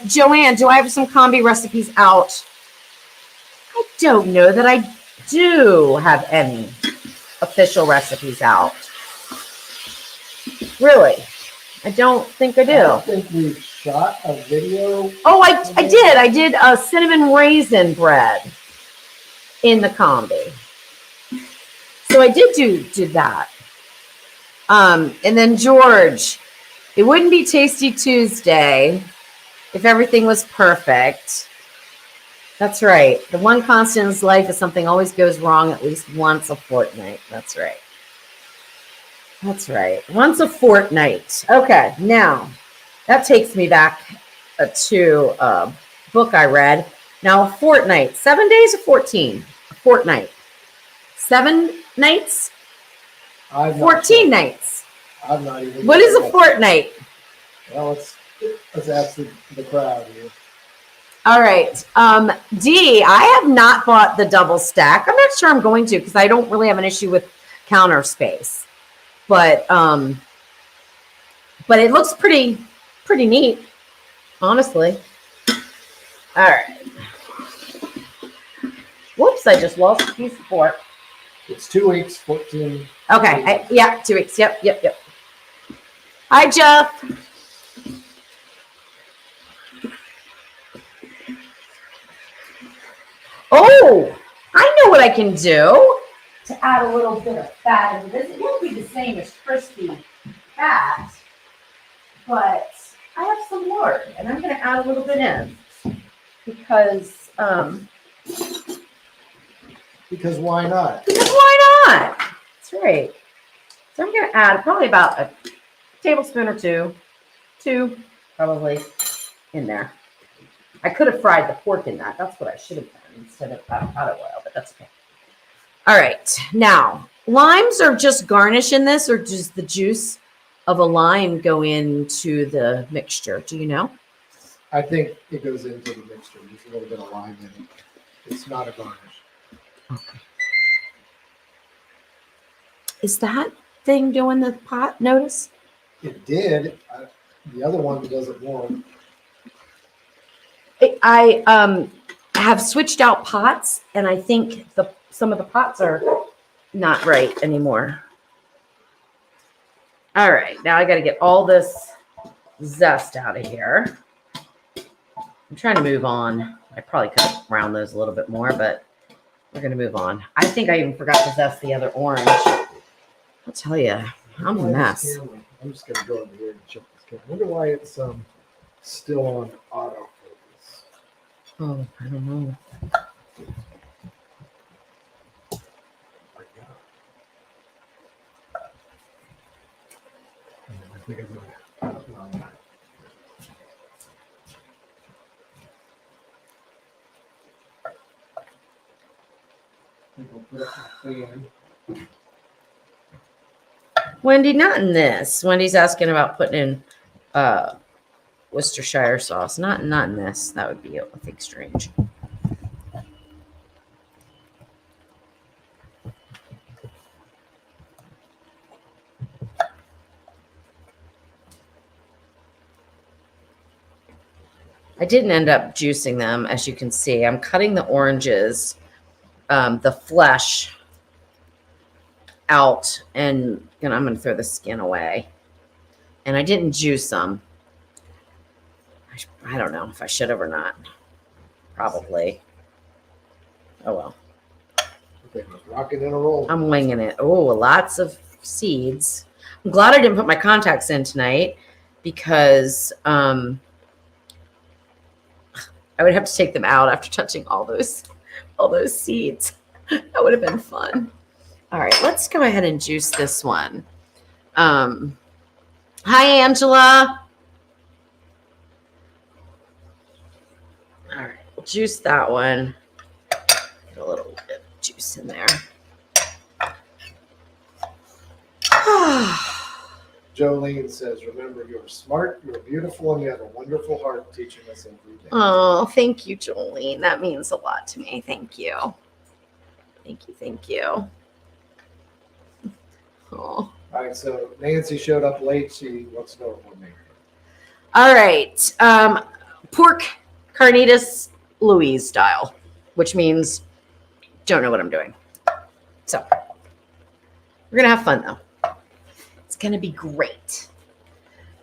Joanne, do I have some combi recipes out? I don't know that I do have any official recipes out. Really? I don't think I do.
I think we shot a video.
Oh, I did. I did a cinnamon raisin bread in the combi. So I did do that. And then George, it wouldn't be Tasty Tuesday if everything was perfect. That's right. The one constant in life is something always goes wrong at least once a fortnight. That's right. That's right. Once a fortnight. Okay. Now, that takes me back to a book I read. Now, a fortnight. 7 days or 14? A fortnight. 7 nights? 14 nights.
I'm not even.
What is a fortnight?
Well, let's ask the crowd here.
All right. D, I have not bought the double stack. I'm not sure I'm going to because I don't really have an issue with counter space. But it looks pretty neat, honestly. All right. Whoops, I just lost a piece of fork.
It's 2 weeks, 14.
Okay. Yeah, 2 weeks. Yep. Hi, Jeff. Oh, I know what I can do to add a little bit of fat into this. It won't be the same as crispy fat, but I have some lard, and I'm going to add a little bit in because
why not?
Because why not? That's right. So I'm going to add probably about a tablespoon or two probably in there. I could have fried the pork in that. That's what I should have done instead of avocado oil, but that's okay. All right. Now, limes are just garnish in this, or does the juice of a lime go into the mixture? Do you know?
I think it goes into the mixture. There's a little bit of lime in it. It's not a garnish.
Okay. Is that thing doing the pot? Notice?
It did. The other one does it more.
I have switched out pots, and I think some of the pots are not right anymore. All right, now I got to get all this zest out of here. I'm trying to move on. I probably could have ground those a little bit more, but we're going to move on. I think I even forgot to zest the other orange. I'll tell you, I'm a mess.
I'm just going to go over here and check this camera. I wonder why it's still on auto.
Oh, I don't know.
I think I'll put up my fan.
Wendy, not in this. Wendy's asking about putting in Worcestershire sauce. Not in this. That would be, I think, strange. I didn't end up juicing them, as you can see. I'm cutting the oranges, the flesh out, and I'm going to throw the skin away. And I didn't juice them. I don't know if I should have or not. Probably. Oh, well.
Okay, rocking and a roll.
I'm winging it. Oh, lots of seeds. I'm glad I didn't put my contacts in tonight because I would have to take them out after touching all those seeds. That would have been fun. All right, let's go ahead and juice this one. Hi, Angela. All right, we'll juice that one. juice in there.
Jolene says, remember, you're smart, you're beautiful, and you have a wonderful heart teaching us every day.
Oh, thank you, Jolene. That means a lot to me. Thank you. Thank you. Thank you. Oh.
All right, so Nancy showed up late. She wants to know what we're making.
All right. Pork carnitas Louise style, which means don't know what I'm doing. So we're going to have fun, though. It's going to be great.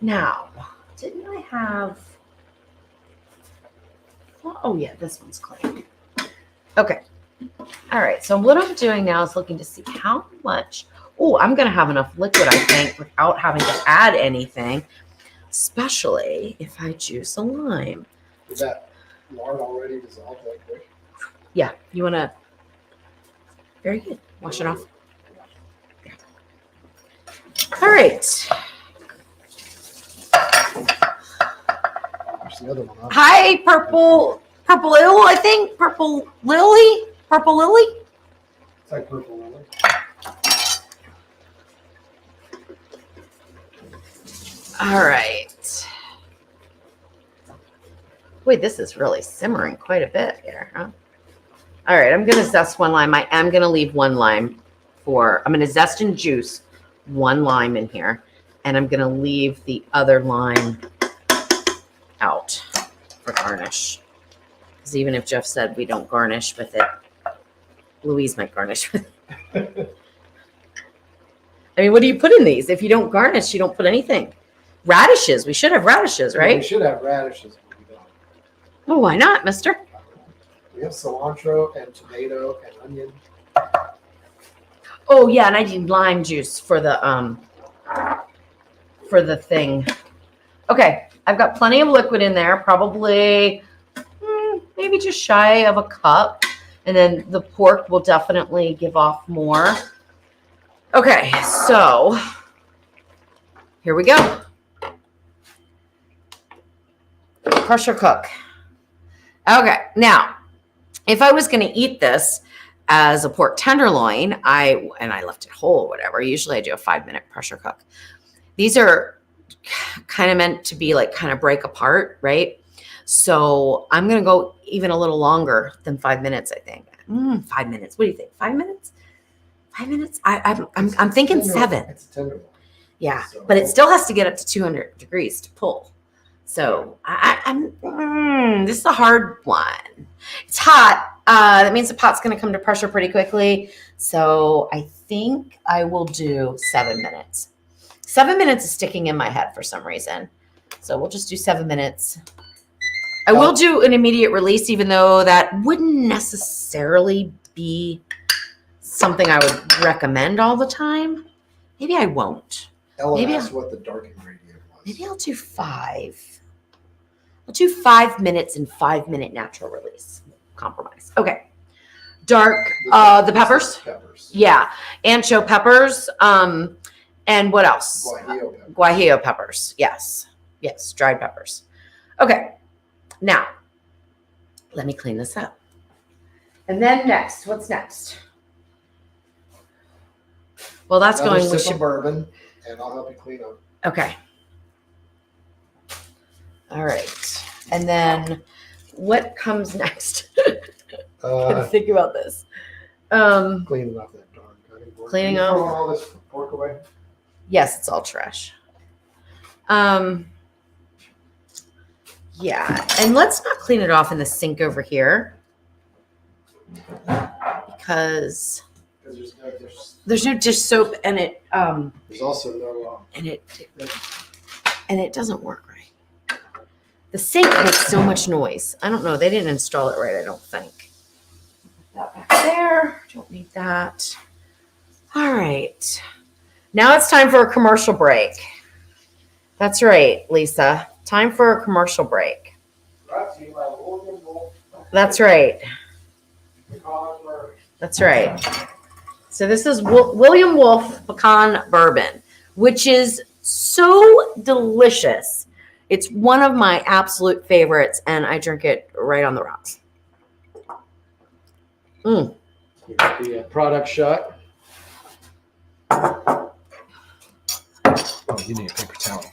Now, didn't I have... Oh, yeah, this one's clean. Okay. All right. So what I'm doing now is looking to see how much... Oh, I'm going to have enough liquid, I think, without having to add anything, especially if I juice a lime.
Is that lard already dissolved like quick?
Yeah. You want to... Very good. Wash it off. Yeah. All right.
There's the other one. Huh?
Hi, Purple Ill, I think. Purple Lily.
It's like purple lily.
All right. Wait, this is really simmering quite a bit here, huh? All right, I'm going to zest one lime. I am going to leave one lime I'm going to zest and juice one lime in here, and I'm going to leave the other lime out for garnish. Because even if Jeff said we don't garnish with it, Louise might garnish with it. I mean, what do you put in these? If you don't garnish, you don't put anything. Radishes. We should have radishes, right?
Yeah, we should have radishes, but we don't.
Oh, why not, mister?
We have cilantro and tomato and onion.
Oh, yeah, and I need lime juice for the thing. Okay, I've got plenty of liquid in there, probably maybe just shy of a cup. And then the pork will definitely give off more. Okay, so here we go. Pressure cook. Okay, now, if I was going to eat this as a pork tenderloin, I left it whole, whatever. Usually I do a 5-minute pressure cook. These are kind of meant to be like kind of break apart, right? So I'm going to go even a little longer than 5 minutes, I think. 5 minutes. What do you think? 5 minutes? 5 minutes? I'm thinking 7.
It's a tenderloin.
Yeah,
So-
but it still has to get up to 200 degrees to pull. So this is a hard one. It's hot. That means the pot's going to come to pressure pretty quickly. So I think I will do 7 minutes. 7 minutes is sticking in my head for some reason. So we'll just do 7 minutes. I will do an immediate release, even though that wouldn't necessarily be something I would recommend all the time. Maybe I won't.
Ellen asked what the dark ingredient was.
Maybe I'll do 5. I'll do 5 minutes and 5-minute natural release. Compromise. Okay. Dark, the peppers.
Peppers.
Yeah. Ancho peppers. And what else?
Guajillo peppers.
Guajillo peppers. Yes. Yes. Dried peppers. Okay. Now, let me clean this up. And then next, what's next? Well, that's
Another
going
sip
with
of bourbon, and I'll help you clean up.
Okay. All right. And then what comes next? Gotta think about this.
Cleaning up that darn cutting board.
Cleaning
Are you
up.
throwing all this pork away?
Yes, it's all trash. Yeah, and let's not clean it off in the sink over here because there's no dish soap, and
there's also no
and it doesn't work right. The sink makes so much noise. I don't know. They didn't install it right, I don't think. Put that back there. Don't need that. All right. Now it's time for a commercial break. That's right, Lisa. Time for a commercial break. That's right. That's right. So this is William Wolf Pecan Bourbon, which is so delicious. It's one of my absolute favorites, and I drink it right on the rocks.
The product shot. Oh, you need a paper towel.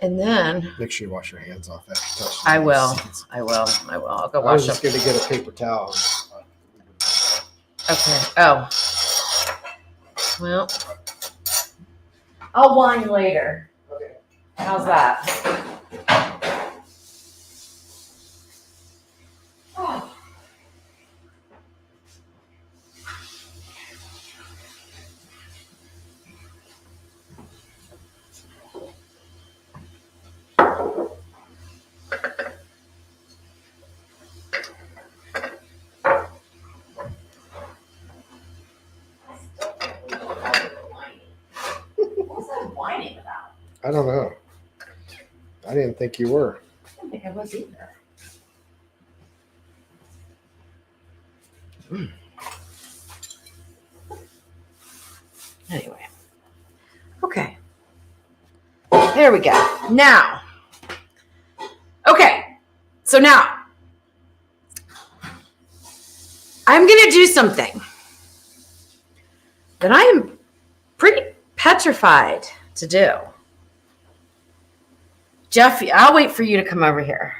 And then
Make sure you wash your hands off after touching.
I will. I'll go
I was
wash
just
up.
going to get a paper towel.
Okay. Oh. Well, I'll whine later.
Okay.
How's that? Oh. What's that whining about?
I don't know. I didn't think you were.
I don't think I was either. Anyway. Okay. There we go. Now. Okay. So now. I'm going to do something that I am pretty petrified to do. Jeff, I'll wait for you to come over here.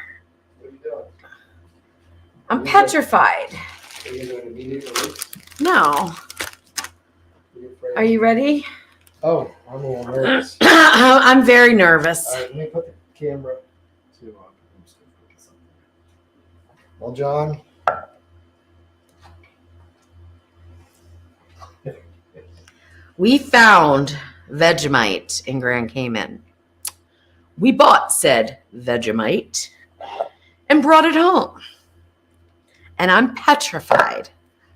What are you doing?
I'm petrified.
Are you doing immediate release?
No. Are you ready?
Oh, I'm a little nervous.
I'm very nervous.
All right, let me put the camera to well, John.
We found Vegemite in Grand Cayman. We bought said Vegemite and brought it home. And I'm petrified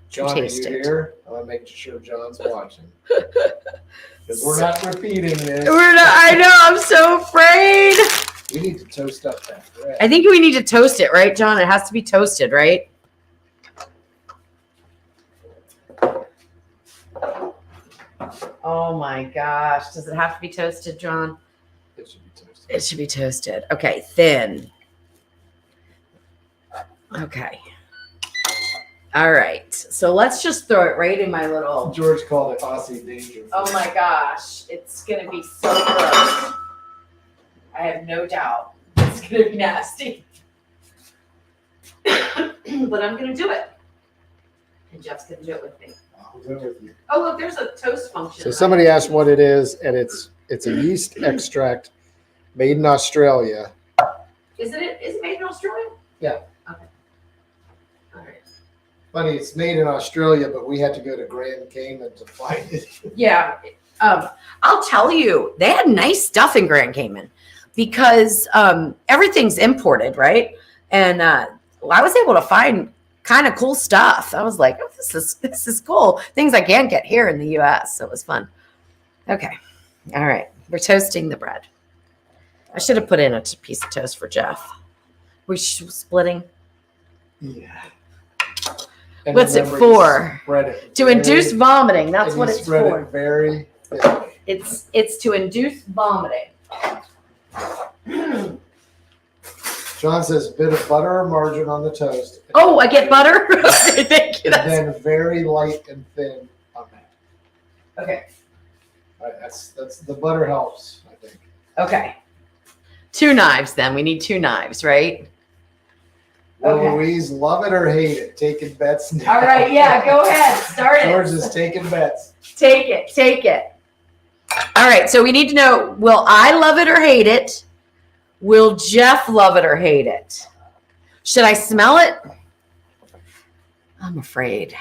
John,
to
are
taste
you
it.
here? I'm making sure John's watching. Because we're not repeating this.
I know, I'm so afraid.
We need to toast up that bread.
I think we need to toast it, right, John? It has to be toasted, right? Oh my gosh. Does it have to be toasted, John?
It should be toasted.
It should be toasted. Okay, thin. Okay. All right. So let's just throw it right in my little.
George called it Aussie danger.
Oh my gosh. It's going to be so gross. I have no doubt it's going to be nasty. But I'm going to do it. And Jeff's going to do it with me.
I'll do it with you.
Oh, look, there's a toast function.
So somebody asked what it is, and it's a yeast extract made in Australia.
Is it made in Australia?
Yeah.
Okay. All right.
Funny, it's made in Australia, but we had to go to Grand Cayman to find it.
Yeah. I'll tell you, they had nice stuff in Grand Cayman because everything's imported, right? And I was able to find kind of cool stuff. I was like, oh, this is cool. Things I can't get here in the U.S. So it was fun. Okay. All right. We're toasting the bread. I should have put in a piece of toast for Jeff. We're splitting.
Yeah. And
What's it
remember,
for?
Spread it
To
very-
induce vomiting. That's
and
what
you
it's
spread
for.
it very thinly.
It's to induce vomiting.
John says bit of butter or margarine on the toast.
Oh, I get butter? Okay, thank you.
And then very light and thin on that.
Okay.
All right, that's the butter helps, I think.
Okay. 2 knives then. We need 2 knives, right?
Well,
Okay.
Louise, love it or hate it, taking bets now.
All right, yeah, go ahead. Start it.
George is taking bets.
Take it. All right, so we need to know, will I love it or hate it? Will Jeff love it or hate it? Should I smell it? I'm afraid.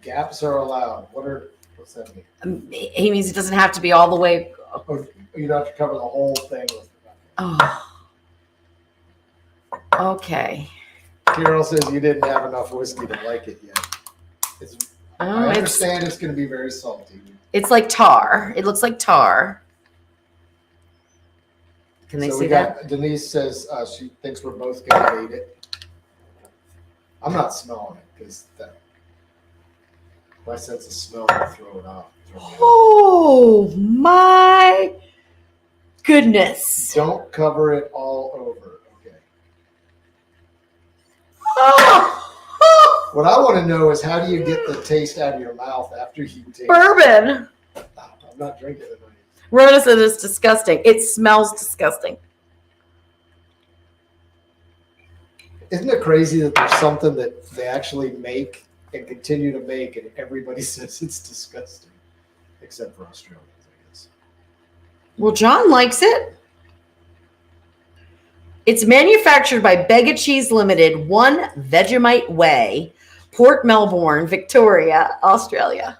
Gaps are allowed. What's that mean?
He means it doesn't have to be all the way.
Oh, you don't have to cover the whole thing with
Oh. Okay.
Carol says you didn't have enough whiskey to like it yet. I
Oh,
understand it's going to be very salty.
it's like tar. It looks like tar. Can they
So
see
we
that?
got Denise says she thinks we're both going to hate it. I'm not smelling it because my sense of smell will throw it off.
Oh my goodness.
Don't cover it all over. Okay.
Oh,
What I want to know is how do you get the taste out of your mouth after you taste
bourbon.
it? I'm not drinking it.
Rhoda said it's disgusting. It smells disgusting.
Isn't it crazy that there's something that they actually make and continue to make and everybody says it's disgusting? Except for Australians, I guess.
Well, John likes it. It's manufactured by Bega Cheese Limited, 1 Vegemite Way, Port Melbourne, Victoria, Australia.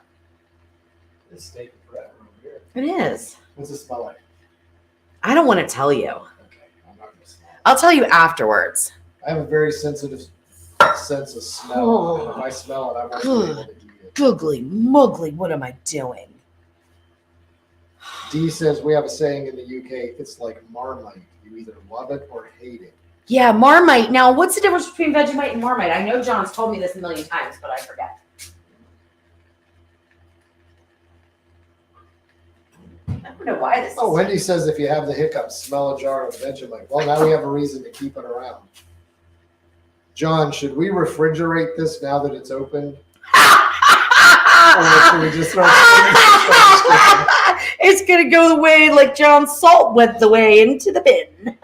It's taking forever over here.
It is.
What's it smell like?
I don't want to tell you.
Okay, I'm not going to smell it.
I'll tell you afterwards.
I have a very sensitive sense of smell.
Oh.
And if I smell it, I won't be able to eat it.
Googly muggly, what am I doing?
Dee says we have a saying in the UK, it's like Marmite. You either love it or hate it.
Yeah, Marmite. Now, what's the difference between Vegemite and Marmite? I know John's told me this a million times, but I forget. I don't know why this
Oh,
is.
Wendy says if you have the hiccups, smell a jar of Vegemite. Well, now we have a reason to keep it around. John, should we refrigerate this now that it's open? Or should we just throw it?
It's going to go the way like John's salt went the way into the bin.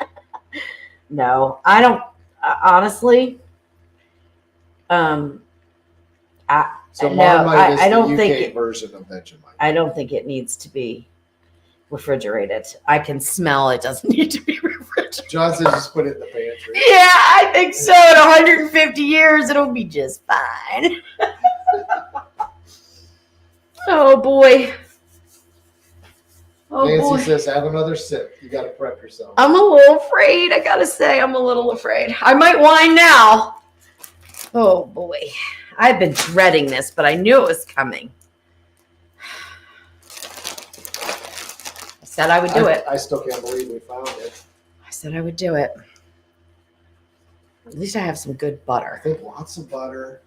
No, I don't. Honestly,
So
no,
Marmite is
I don't
the
think
UK
it-
version of Vegemite.
I don't think it needs to be refrigerated. I can smell it doesn't need to be refrigerated.
John says just put it in the pantry.
Yeah, I think so. In 150 years, it'll be just fine. Oh boy. Oh
Nancy
boy.
says have another sip. You got to prep yourself.
I'm a little afraid. I gotta say, I'm a little afraid. I might whine now. Oh boy. I've been dreading this, but I knew it was coming. I said I would do it.
I still can't believe we found it.
I said I would do it. At least I have some good
I
butter.
think lots of butter,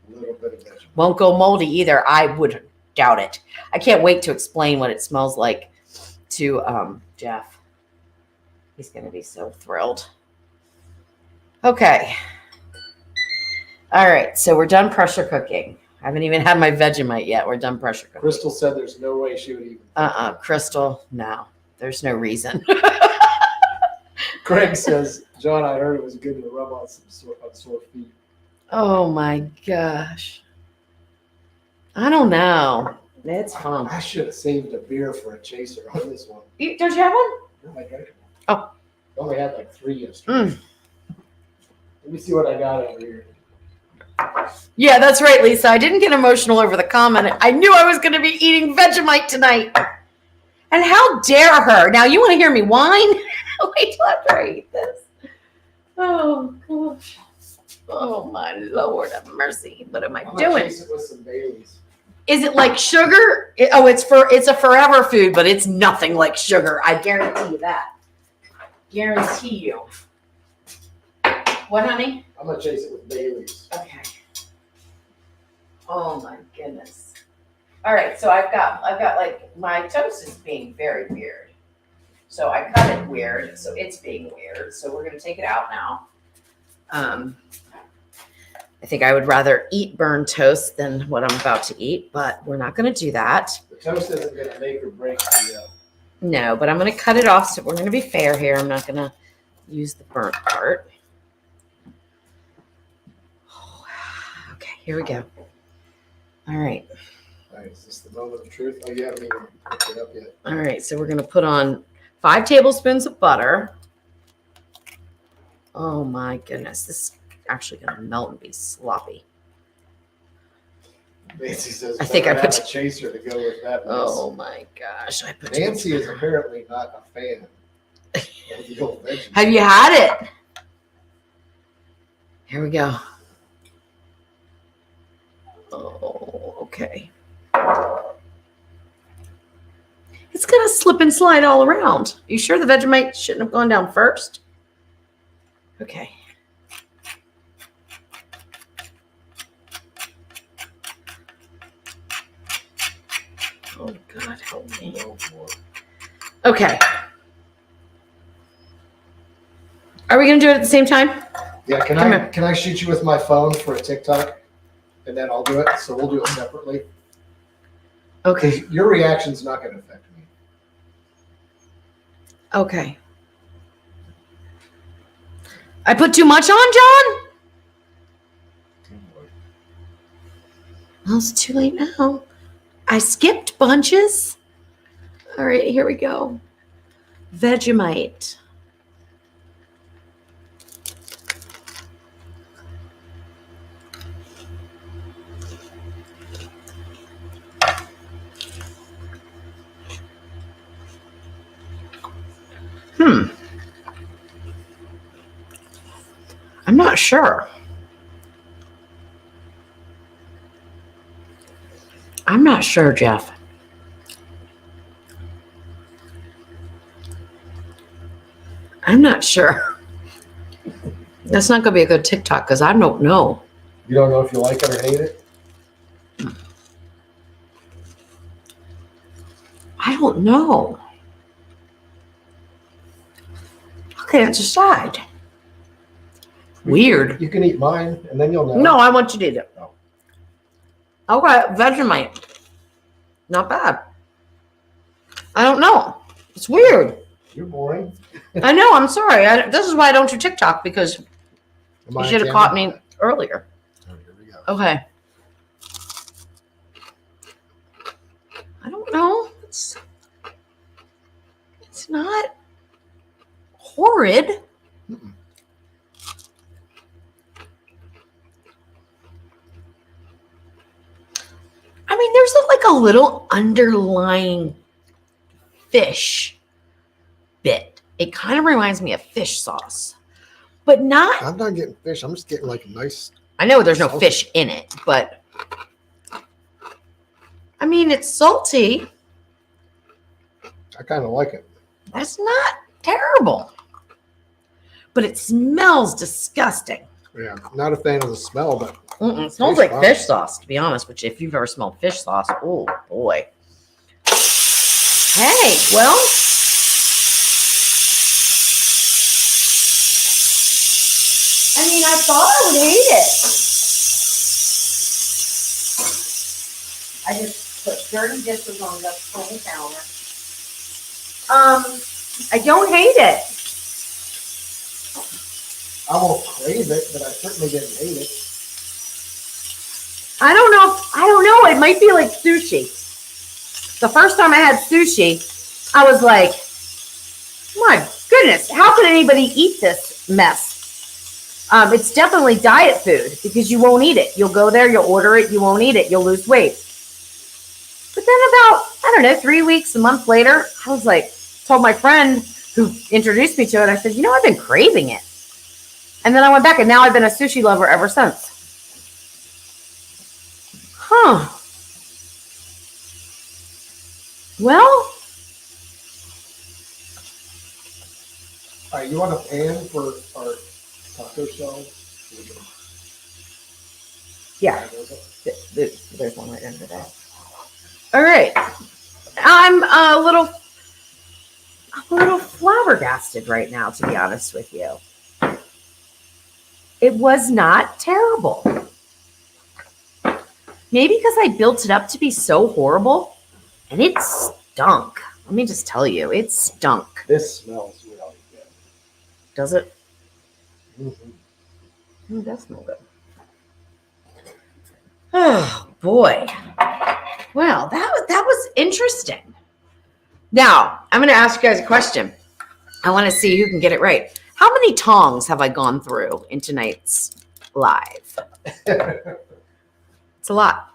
a little bit of Vegemite.
Won't go moldy either. I would doubt it. I can't wait to explain what it smells like to Jeff. He's going to be so thrilled. Okay. All right. So we're done pressure cooking. I haven't even had my Vegemite yet. We're done pressure cooking.
Crystal said there's no way she would even.
Crystal, no. There's no reason.
Craig says, John, I heard it was good to rub on some sore feet.
Oh my gosh. I don't know. It's fun.
I should have saved a beer for a chaser on this one.
Don't you have one?
No, I drank it.
Oh.
I only had like 3 yesterday. Let me see what I got over here.
Yeah, that's right, Lisa. I didn't get emotional over the comment. I knew I was going to be eating Vegemite tonight. And how dare her? Now, you want to hear me whine? Wait till after I eat this. Oh, gosh. Oh, my Lord have mercy. What am I
I'm gonna
doing?
chase it with some Baileys.
Is it like sugar? It's a forever food, but it's nothing like sugar. I guarantee you that. Guarantee you. What, honey?
I'm gonna chase it with Baileys.
Okay. Oh my goodness. All right, so I've got like my toast is being very weird. So I cut it weird, so it's being weird. So we're gonna take it out now. I think I would rather eat burned toast than what I'm about to eat, but we're not gonna do that.
The toast isn't gonna make or break the.
No, but I'm gonna cut it off. So we're gonna be fair here. I'm not gonna use the burnt part. Okay, here we go. All right.
All right, is this the moment of truth? Oh, you haven't even picked it up yet.
All right, so we're going to put on 5 tablespoons of butter. Oh my goodness, this is actually going to melt and be sloppy.
Nancy says,
I think I
better
put-
have a chaser to go with that.
Oh my gosh, I put.
Nancy is apparently not a fan of the old veggies.
Have you had it? Here we go. Oh, okay. It's gonna slip and slide all around. You sure the Vegemite shouldn't have gone down first? Okay. Oh God, help me.
Oh, boy.
Okay. Are we gonna do it at the same time?
Yeah, can I shoot you with my phone for a TikTok? And then I'll do it. So we'll do it separately.
Okay.
Because your reaction's not going to affect me.
Okay. I put too much on, John? Well, it's too late now. I skipped bunches. All right, here we go. Vegemite. I'm not sure. I'm not sure, Jeff. I'm not sure. That's not going to be a good TikTok because I don't know.
You don't know if you like it or hate it?
I don't know. I can't decide. Weird.
You can eat mine, and then you'll know.
No, I want you to eat it.
No.
Okay, Vegemite. Not bad. I don't know. It's weird.
You're boring.
I know. I'm sorry. This is why I don't do TikTok because
Am I
you should have
on
caught
camera?
me earlier.
Oh, here we go.
Okay. I don't know. It's not horrid.
Mm-mm.
I mean, there's like a little underlying fish bit. It kind of reminds me of fish sauce, but not.
I'm not getting fish. I'm just getting like a nice.
I know there's no
Salty.
fish in it, but I mean, it's salty.
I kind of like it.
That's not terrible, but it smells disgusting.
Yeah, not a fan of the smell, but
It smells like fish sauce, to be honest. Which, if you've ever smelled fish sauce, oh boy. Hey, well, I mean, I thought I would hate it. I just put dirty dishes on the cold counter. I don't hate it.
I won't crave it, but I certainly didn't hate it.
I don't know. It might be like sushi. The first time I had sushi, I was like, my goodness, how could anybody eat this mess? It's definitely diet food because you won't eat it. You'll go there, you'll order it, you won't eat it, you'll lose weight. But then about, I don't know, 3 weeks, a month later, I was like, told my friend who introduced me to it, I said, I've been craving it. And then I went back and now I've been a sushi lover ever since. Huh. Well.
All right, you want a pan for our taco shell?
Yeah. There's one right under there. All right. I'm a little flabbergasted right now, to be honest with you. It was not terrible. Maybe because I built it up to be so horrible, and it stunk. Let me just tell you, it stunk.
This smells really good.
Does it?
Mm-hmm.
It does smell good. Oh boy. Well, that was interesting. Now, I'm going to ask you guys a question. I want to see who can get it right. How many tongs have I gone through in tonight's live? It's a lot.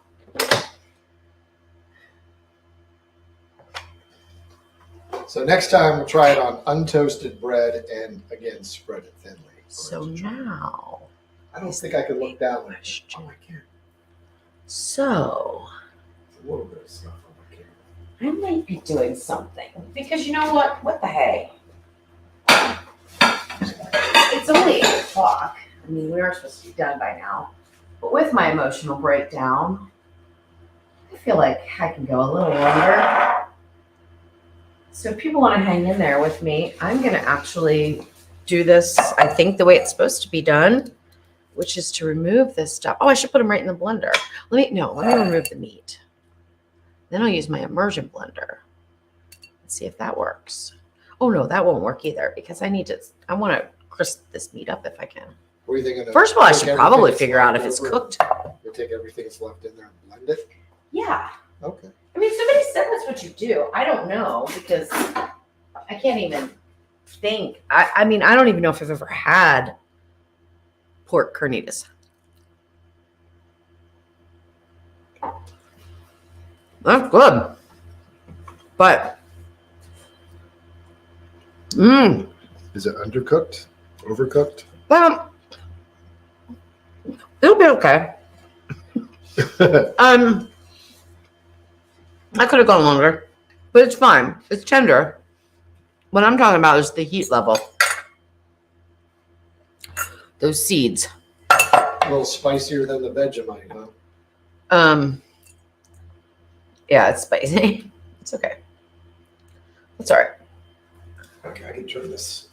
So next time we'll try it on untoasted bread and again spread it thinly.
So now,
I don't think I can look down there. Oh, I can.
So
A little bit of stuff on my camera.
I might be doing something because you know what? What the hey? It's only 8 o'clock. I mean, we are supposed to be done by now. But with my emotional breakdown, I feel like I can go a little longer. So if people want to hang in there with me, I'm going to actually do this, I think, the way it's supposed to be done, which is to remove this stuff. Oh, I should put them right in the blender. Let me remove the meat. Then I'll use my immersion blender. Let's see if that works. Oh no, that won't work either because I want to crisp this meat up if I can.
What are you thinking?
First of all, I should probably figure out if it's cooked.
You take everything that's left in there and blend it?
Yeah.
Okay.
I mean, somebody said that's what you do. I don't know because I can't even think. I mean, I don't even know if I've ever had pork carnitas. That's good. But,
Is it undercooked? Overcooked?
It'll be okay. I could have gone longer, but it's fine. It's tender. What I'm talking about is the heat level. Those seeds.
A little spicier than the Vegemite, huh?
Yeah, it's spicy. It's okay. It's all right.
Okay, I can turn this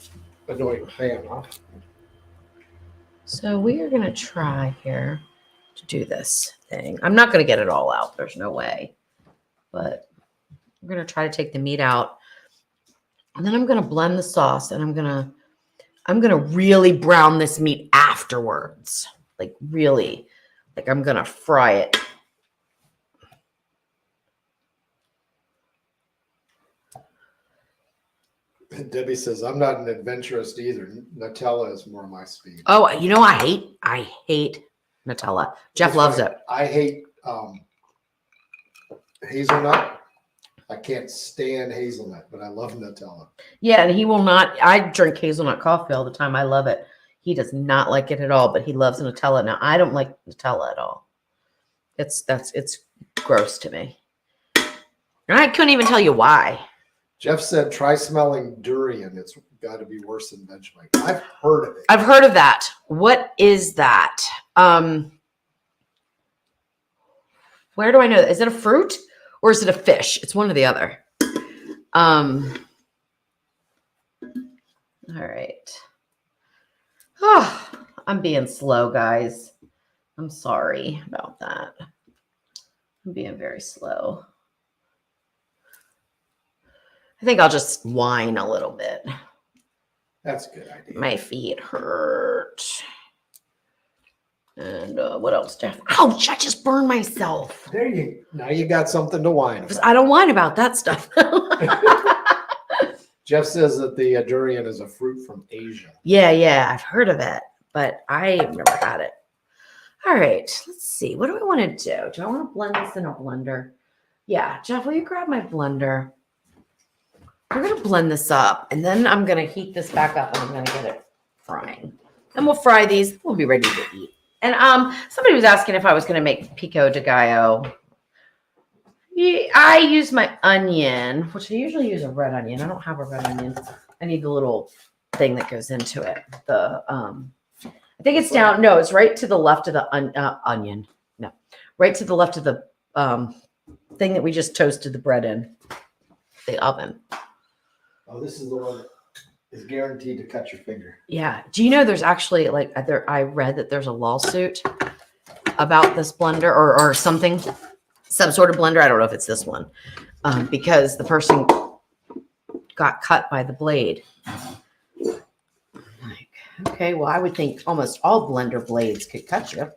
annoying fan off.
So we are going to try here to do this thing. I'm not going to get it all out. There's no way. But I'm going to try to take the meat out. And then I'm going to blend the sauce and I'm going to really brown this meat afterwards. Like really, like I'm going to fry it.
Debbie says, I'm not an adventurist either. Nutella is more my speed.
Oh, you know, I hate Nutella. Jeff loves it.
I hate hazelnut. I can't stand hazelnut, but I love Nutella.
Yeah, and he will not. I drink hazelnut coffee all the time. I love it. He does not like it at all, but he loves Nutella. Now, I don't like Nutella at all. It's gross to me. And I couldn't even tell you why.
Jeff said, try smelling durian. It's got to be worse than Vegemite. I've heard of it.
I've heard of that. What is that? Where do I know that? Is it a fruit or is it a fish? It's one or the other. All right. Oh, I'm being slow, guys. I'm sorry about that. I'm being very slow. I think I'll just whine a little bit.
That's a good idea.
My feet hurt. And what else, Jeff? Ouch, I just burned myself.
Now you got something to whine about.
I don't whine about that stuff.
Jeff says that the durian is a fruit from Asia.
Yeah, I've heard of it, but I've never had it. All right, let's see. What do I want to do? Do I want to blend this in a blender? Yeah, Jeff, will you grab my blender? We're going to blend this up, and then I'm going to heat this back up, and I'm going to get it frying. And we'll fry these. We'll be ready to eat. And somebody was asking if I was going to make pico de gallo. I use my onion, which I usually use a red onion. I don't have a red onion. I need the little thing that goes into it. I think it's down. No, it's right to the left of the onion. No, right to the left of the thing that we just toasted the bread in the oven.
Oh, this is the one that is guaranteed to cut your finger.
Yeah. Do you know there's actually I read that there's a lawsuit about this blender or something, some sort of blender. I don't know if it's this one, because the person got cut by the blade. Like, okay, well, I would think almost all blender blades could cut you.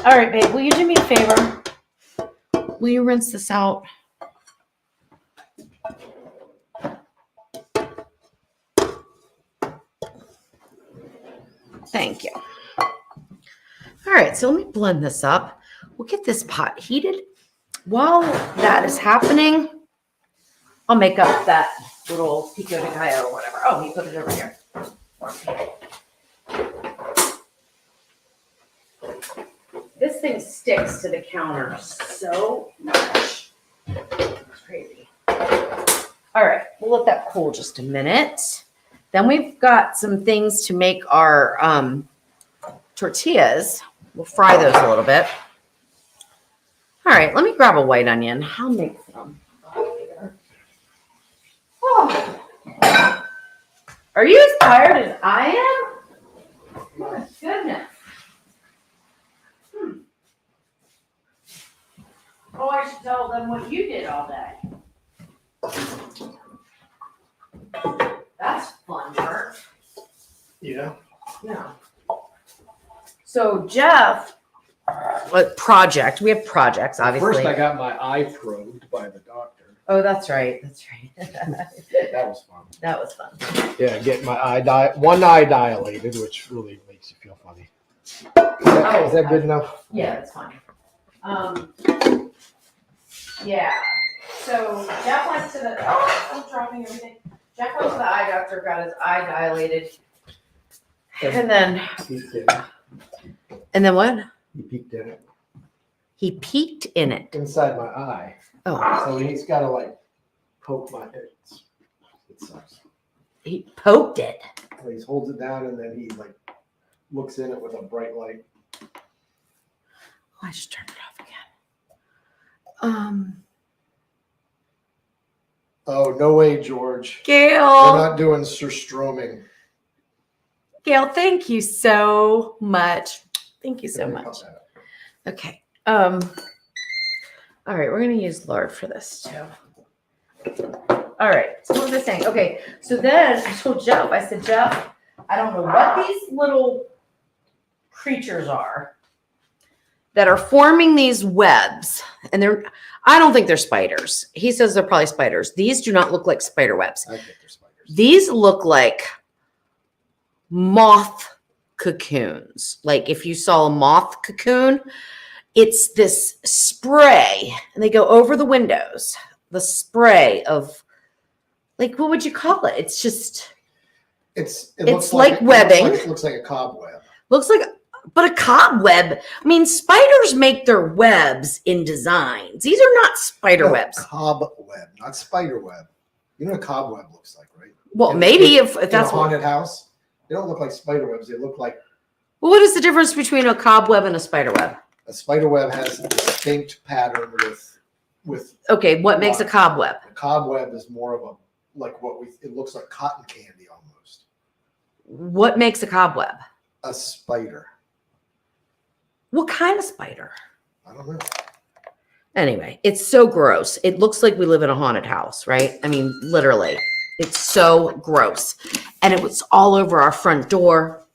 All right, babe, will you do me a favor? Will you rinse this out? Thank you. All right, so let me blend this up. We'll get this pot heated. While that is happening, I'll make up that little pico de gallo or whatever. Oh, he put it over here. This thing sticks to the counter so much. It's crazy. All right, we'll let that cool just a minute. Then we've got some things to make our tortillas. We'll fry those a little bit. All right, let me grab a white onion. I'll make some. Are you as tired as I am? My goodness. Oh, I should tell them what you did all day. That's fun work.
Yeah.
Yeah. So Jeff, what project? We have projects, obviously.
First, I got my eye probed by the doctor.
Oh, that's right. That's right.
That was fun.
That was fun.
Yeah, get my one eye dilated, which really makes you feel funny. Is that good enough?
Yeah, that's fine. Yeah. So Jeff went to the. Oh, I'm dropping everything. Jeff went to the eye doctor, got his eye dilated, and then what?
He peeked in it.
He peeked in it.
Inside my eye.
Oh.
So he's got to like poke my head. It sucks.
He poked it.
So he holds it down and then he like looks in it with a bright light.
Oh, I just turned it off again.
Oh, no way, George.
Gail.
We're not doing surstroming.
Gail, thank you so much. Thank you so much. Okay. All right, we're gonna use lard for this too. All right, so what was I saying? Okay, so then I told Jeff, I said, Jeff, I don't know what these little creatures are that are forming these webs, and I don't think they're spiders. He says they're probably spiders. These do not look like spider webs.
I think they're spiders.
These look like moth cocoons. Like if you saw a moth cocoon, it's this spray, and they go over the windows. The spray of, like, what would you call it? It's just,
It
it's like webbing.
It looks like a cobweb.
But a cobweb. I mean, spiders make their webs in designs. These are not spider webs.
Cobweb, not spider web. You know what a cobweb looks like, right?
Well, maybe if that's
in a haunted house, they don't look like spider webs. They look like.
Well, what is the difference between a cobweb and a spider web?
A spider web has a distinct pattern with.
Okay, what makes a cobweb?
A cobweb is more of it looks like cotton candy almost.
What makes a cobweb?
A spider.
What kind of spider?
I don't know.
Anyway, it's so gross. It looks like we live in a haunted house, right? I mean, literally. It's so gross. And it was all over our front door.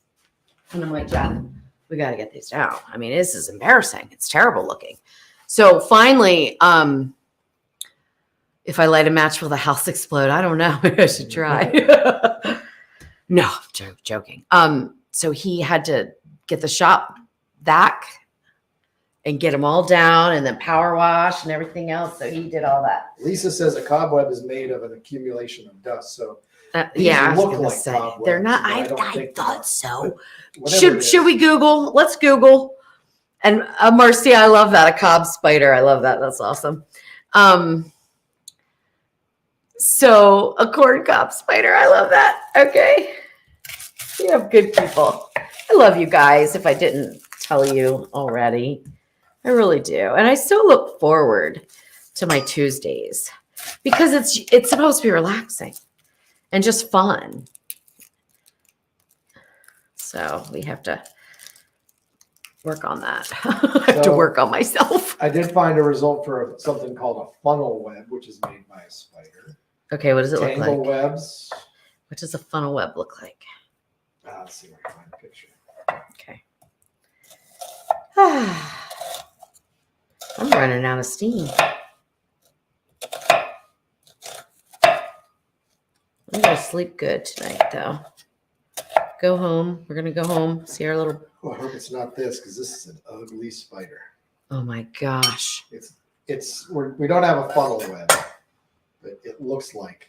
And I'm like, Jeff, we got to get these down. I mean, this is embarrassing. It's terrible looking. So finally, if I light a match, will the house explode? I don't know. I should try. No, joking. So he had to get the shop back and get them all down and then power wash and everything else. So he did all that.
Lisa says a cobweb is made of an accumulation of dust. So
yeah, I was
look
gonna
like
say
cobwebs,
they're not.
but
I thought so.
Should
we Google? Let's Google. And Marcy, I love that, a cob spider. I love that. That's awesome. So a corn cob spider. I love that. Okay, you have good people. I love you guys. If I didn't tell you already, I really do, and I still look forward to my Tuesdays because it's supposed to be relaxing and just fun. So we have to work on that. I have to work on myself.
I did find a result for something called a funnel web, which is made by a spider.
Okay, what does it look like?
Tangle webs.
What does a funnel web look like?
Let's see if I can find a picture.
Okay. I'm running out of steam. I'm going to sleep good tonight, though. Go home. We're going to go home, see our little...
Oh, I hope it's not this, because this is an ugly spider.
Oh, my gosh.
We don't have a funnel web, but it looks like...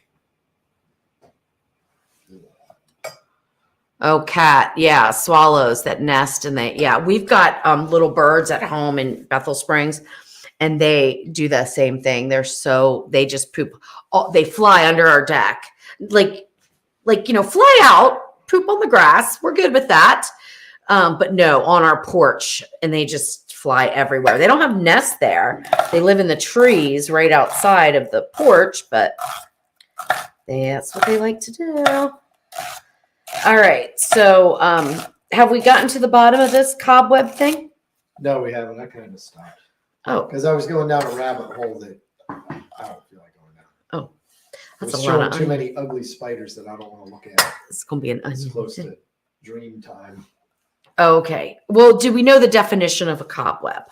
Oh, cat. Yeah, swallows that nest and we've got little birds at home in Bethel Springs, and they do the same thing. They just poop. They fly under our deck. Like, fly out, poop on the grass. We're good with that. But no, on our porch, and they just fly everywhere. They don't have nests there. They live in the trees right outside of the porch, but that's what they like to do. All right. So, have we gotten to the bottom of this cobweb thing?
No, we haven't. I kind of stopped
Oh,
because I was going down a rabbit hole that I don't feel like going down.
oh,
It
that's
was
a lot
showing
of
too
onion.
many ugly spiders that I don't want to look at.
It's gonna be an
It's
onion.
close to dream time.
Okay. Well, do we know the definition of a cobweb?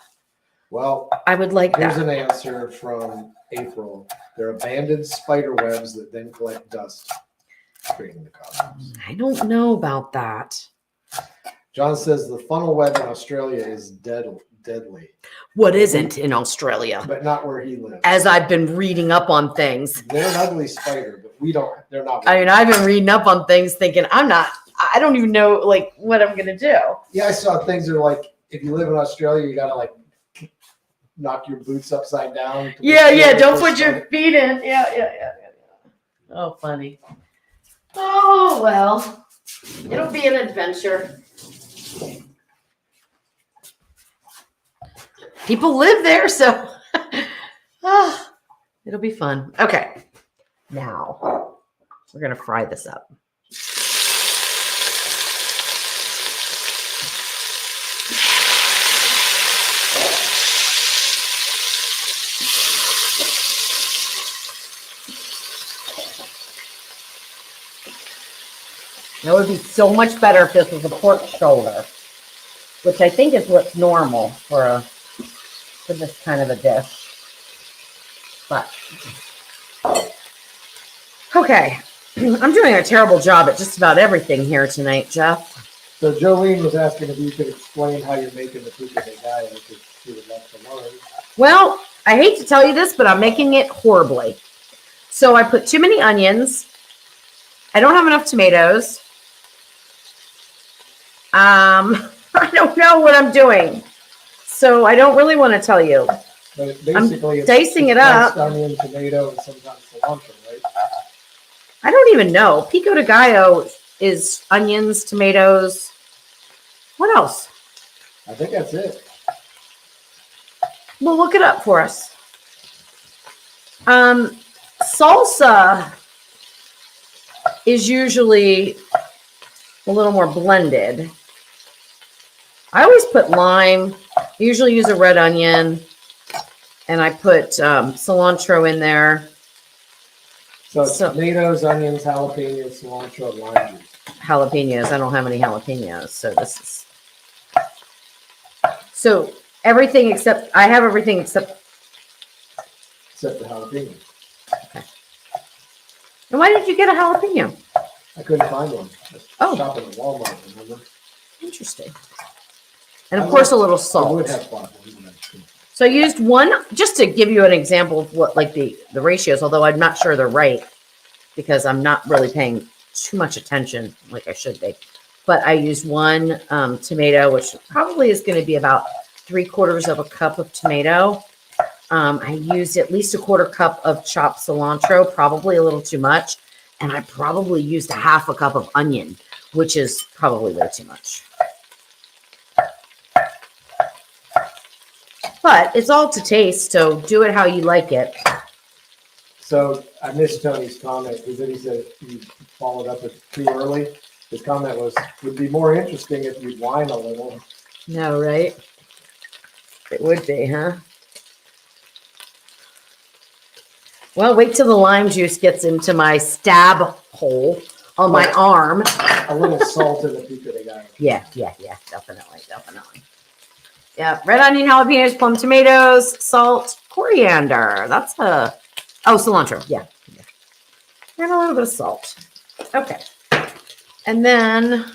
Well,
I would like
here's
that.
an answer from April. They're abandoned spider webs that then collect dust, creating the cobwebs.
I don't know about that.
John says the funnel web in Australia is deadly,
What isn't in Australia?
but not where he lives.
As I've been reading up on things.
They're an ugly spider, but they're not.
I mean, I've been reading up on things thinking I don't even know like what I'm gonna do.
Yeah, I saw things that are like, if you live in Australia, you gotta like knock your boots upside down.
Yeah. Don't put your feet in. Yeah. Oh, funny. Oh, well, it'll be an adventure. People live there, so it'll be fun. Okay. Now, we're going to fry this up. That would be so much better if this was a pork shoulder, which I think is what's normal for this kind of a dish. But okay, I'm doing a terrible job at just about everything here tonight, Jeff.
So Jolene was asking if you could explain how you're making the pico de gallo because she would like to learn.
Well, I hate to tell you this, but I'm making it horribly. So I put too many onions. I don't have enough tomatoes. I don't know what I'm doing. So I don't really want to tell you.
But basically,
I'm dicing it up.
Onion, tomato, and sometimes cilantro, right?
I don't even know. Pico de gallo is onions, tomatoes. What else?
I think that's it.
Well, look it up for us. Salsa is usually a little more blended. I always put lime. I usually use a red onion. And I put cilantro in there.
So tomatoes, onions, jalapenos, cilantro, lime juice.
Jalapenos. I don't have any jalapenos. So this is... So everything except... I have everything except...
Except the jalapeno.
Okay. And why did you get a jalapeno?
I couldn't find one. I was shopping at Walmart, remember?
Interesting. And of course, a little
I
salt.
would have bought one.
So I used one, just to give you an example of what, like the ratios, although I'm not sure they're right because I'm not really paying too much attention like I should be. But I used one tomato, which probably is going to be about 3/4 of a cup of tomato. I used at least 1/4 cup of chopped cilantro, probably a little too much. And I probably used 1/2 cup of onion, which is probably way too much. But it's all to taste, so do it how you like it.
So I missed Tony's comment because then he said you followed up it too early. His comment was, would be more interesting if you'd whine a little.
No, right? It would be, huh? Well, wait till the lime juice gets into my stab hole on my arm.
A little salt in the pico de gallo.
Yeah, definitely. Yeah, red onion, jalapenos, plum tomatoes, salt, coriander. That's cilantro. Yeah. And a little bit of salt. Okay. And then,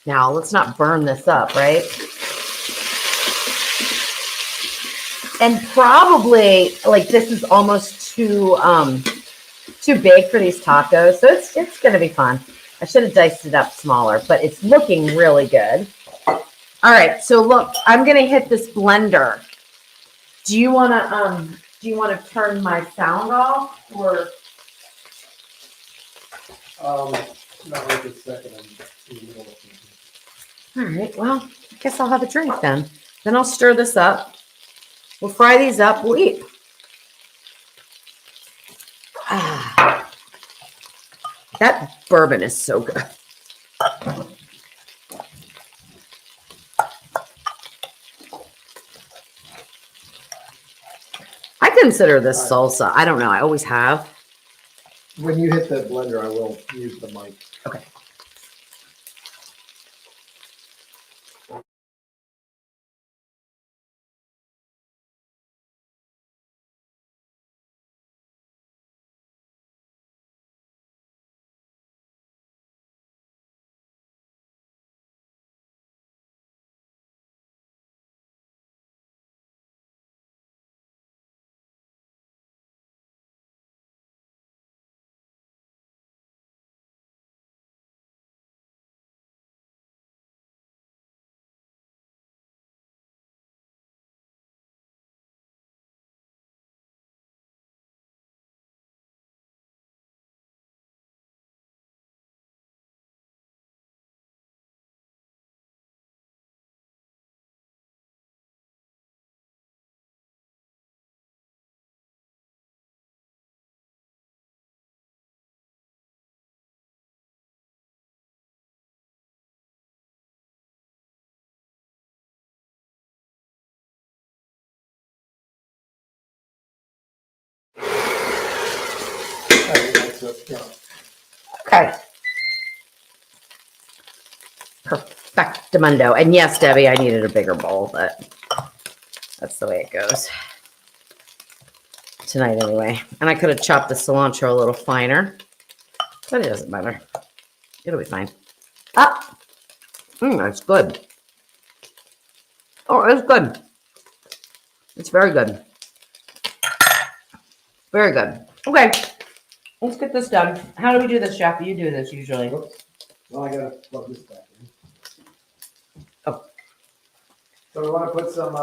now let's not burn this up, right? And probably, like, this is almost too big for these tacos. So it's going to be fun. I should have diced it up smaller, but it's looking really good. All right, so look, I'm gonna hit this blender. Do you wanna turn my sound off or?
Not right this second. I'm in the middle of something.
All right, well, I guess I'll have a drink then. Then I'll stir this up. We'll fry these up. We'll eat. That bourbon is so good. I consider this salsa. I don't know. I always have.
When you hit the blender, I will use the mic.
Okay. Okay. Perfectamundo. And yes, Debbie, I needed a bigger bowl, but that's the way it goes tonight anyway. And I could have chopped the cilantro a little finer, but it doesn't matter. It'll be fine. Ah, that's good. Oh, it's good. It's very good. Very good. Okay, let's get this done. How do we do this, Jeff? You do this usually.
Well, I gotta plug this back in.
Oh.
So we want to put some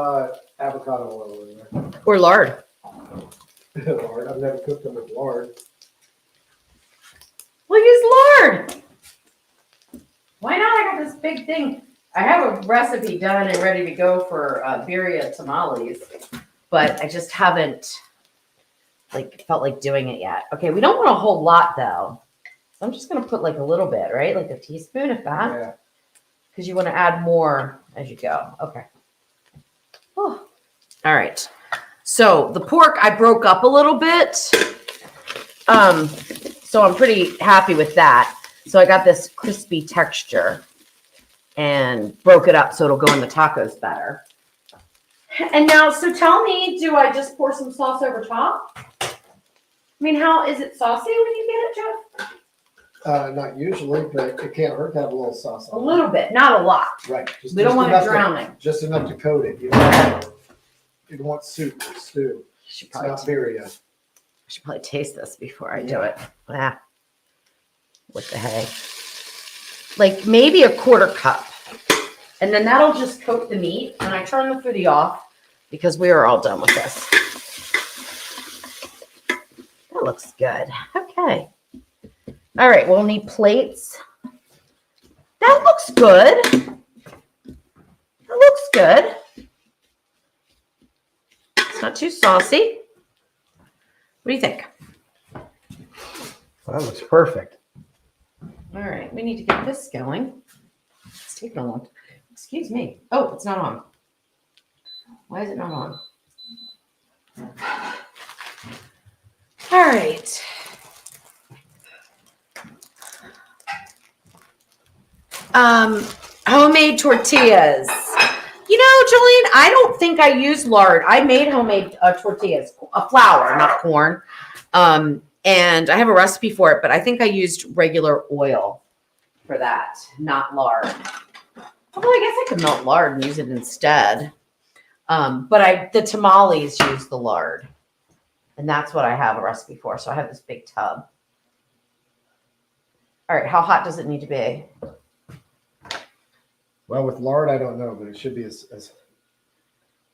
avocado oil in there.
Or lard.
Lard. I've never cooked them with lard.
We'll use lard. Why not? I got this big thing. I have a recipe done and ready to go for birria tamales, but I just haven't felt like doing it yet. Okay, we don't want a whole lot though. So I'm just gonna put like a little bit, right? Like a teaspoon, if that.
Yeah. Because
you want to add more as you go. Okay. Oh. All right. So the pork I broke up a little bit. So I'm pretty happy with that. So I got this crispy texture and broke it up so it'll go in the tacos better. And now, so tell me, do I just pour some sauce over top? I mean, how is it saucy when you get it, Jeff?
Not usually, but it can't hurt to have a little sauce on
A little bit, not a lot.
Right. Just,
We don't want it drowning.
Just enough to coat it. You don't want soup or stew.
Should
It's not birria.
I should probably taste this before I do it. Ah, what the heck? Like maybe a quarter cup. And then that'll just coat the meat. And I turn the foodie off because we are all done with this. That looks good. Okay. All right, we'll need plates. That looks good. That looks good. It's not too saucy. What do you think?
Well, that looks perfect.
All right, we need to get this going. It's taking a long time. Excuse me. Oh, it's not on. Why is it not on? All right. Homemade tortillas. You know, Jolene, I don't think I used lard. I made homemade tortillas, flour, not corn. And I have a recipe for it, but I think I used regular oil for that, not lard. Although I guess I could melt lard and use it instead. But the tamales use the lard. And that's what I have a recipe for. So I have this big tub. All right, how hot does it need to be?
Well, with lard, I don't know, but it should be as
It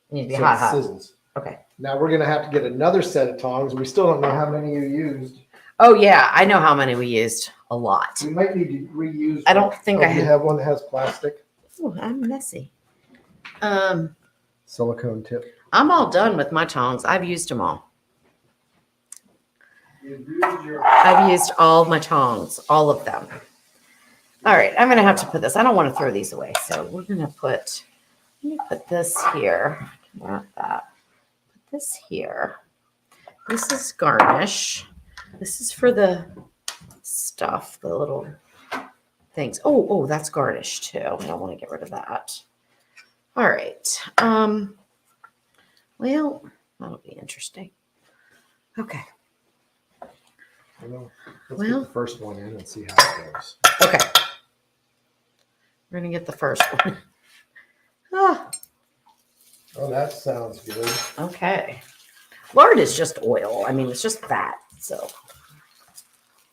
needs to be
so
hot.
it sizzles.
Okay.
Now we're gonna have to get another set of tongs. We still don't know how many you used.
Oh yeah, I know how many we used. A lot.
We might need to reuse.
I don't think I
have one that has plastic.
Oh, I'm messy.
Silicone tip.
I'm all done with my tongs. I've used them all.
You've used your
I've used all of my tongs, all of them. All right, I'm gonna have to put this. I don't want to throw these away, so we're gonna put. Let me put this here. Not that. Put this here. This is garnish. This is for the stuff, the little things. Oh, that's garnish too. I don't want to get rid of that. All right. Well, that'll be interesting. Okay.
Let's
Well-
get the first one in and see how it goes.
Okay. We're gonna get the first one. Oh,
Oh, that sounds good.
okay. Lard is just oil. I mean, it's just fat, so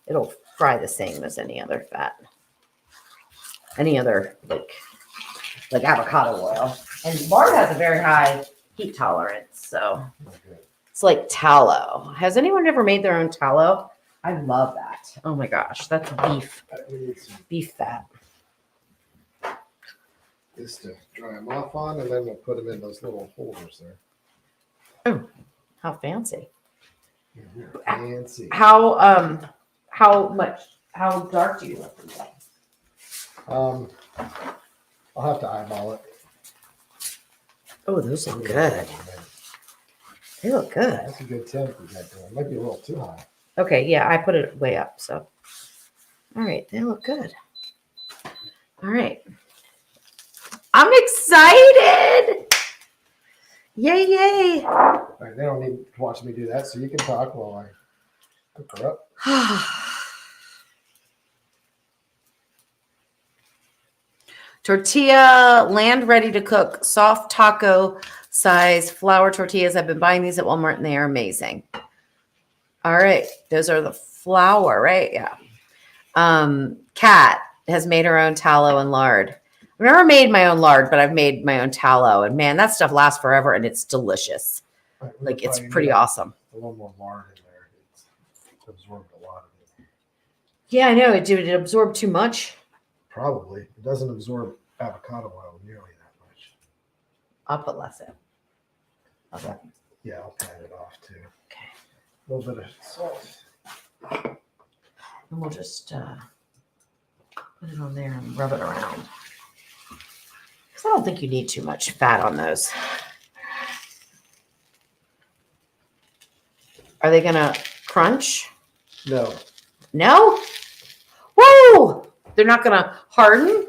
it'll fry the same as any other fat. Any other like avocado oil. And lard has a very high heat tolerance, so
Okay.
it's like tallow. Has anyone ever made their own tallow? I love that. Oh my gosh, that's
We need some
beef fat.
this to dry them off on, and then we'll put them in those little holders there.
Oh, how fancy.
Fancy.
How dark do you like them?
I'll have to eyeball it.
Oh, those look good. They look good.
That's a good temp we got there. It might be a little too high.
Okay, yeah, I put it way up, so. All right, they look good. All right. I'm excited. Yay.
All right, they don't need to watch me do that, so you can talk while I cook her up.
Tortilla, land ready to cook, soft taco size flour tortillas. I've been buying these at Walmart and they are amazing. All right, those are the flour, right? Yeah. Kat has made her own tallow and lard. I've never made my own lard, but I've made my own tallow, and man, that stuff lasts forever and it's delicious.
All right,
Like, it's
probably
pretty
need
awesome.
A little more lard in there. It's absorbed a lot of it.
Yeah, I know. Did it absorb too much?
Probably. It doesn't absorb avocado oil nearly that much.
I'll put less in. Okay.
Yeah, I'll pat it off too.
Okay.
A little bit of salt.
And we'll just put it on there and rub it around. Because I don't think you need too much fat on those. Are they going to crunch?
No.
No? Whoa! They're not going to harden?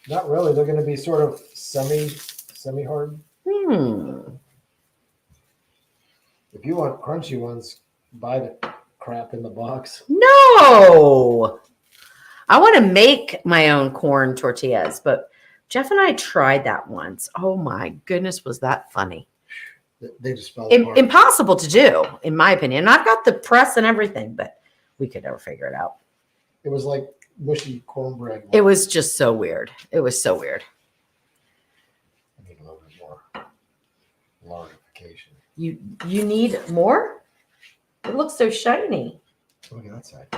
Not really. They're going to be sort of semi-hard. If you want crunchy ones, buy the crap in the box.
No! I want to make my own corn tortillas, but Jeff and I tried that once. Oh my goodness, was that funny.
They just fell apart.
Impossible to do, in my opinion. And I've got the press and everything, but we could never figure it out.
It was like mushy cornbread.
It was just so weird. It was so weird.
I need a little bit more lardification.
You need more? It looks so shiny.
Look at that side.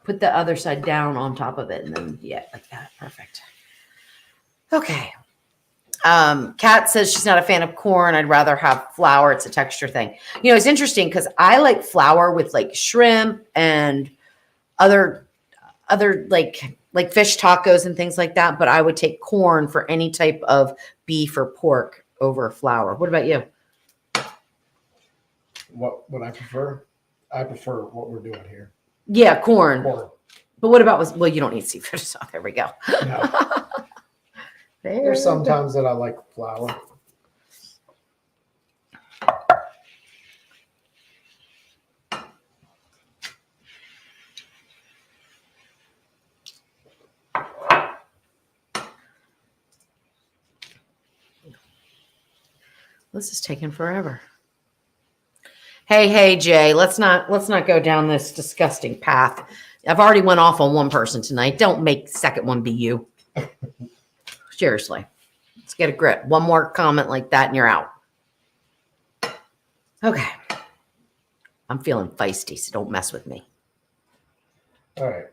Put the other side down on top of it and then, yeah, like that. Perfect. Okay. Kat says she's not a fan of corn. I'd rather have flour. It's a texture thing. You know, it's interesting because I like flour with like shrimp and other like fish tacos and things like that. But I would take corn for any type of beef or pork over flour. What about you?
What I prefer? I prefer what we're doing here.
Yeah, corn.
Corn.
But what about, well, you don't need seafood. So there we go.
No. There's sometimes that I like flour.
This is taking forever. Hey, Jay, let's not go down this disgusting path. I've already went off on one person tonight. Don't make the second one be you. Seriously. Let's get a grip. One more comment like that and you're out. Okay. I'm feeling feisty, so don't mess with me.
All right.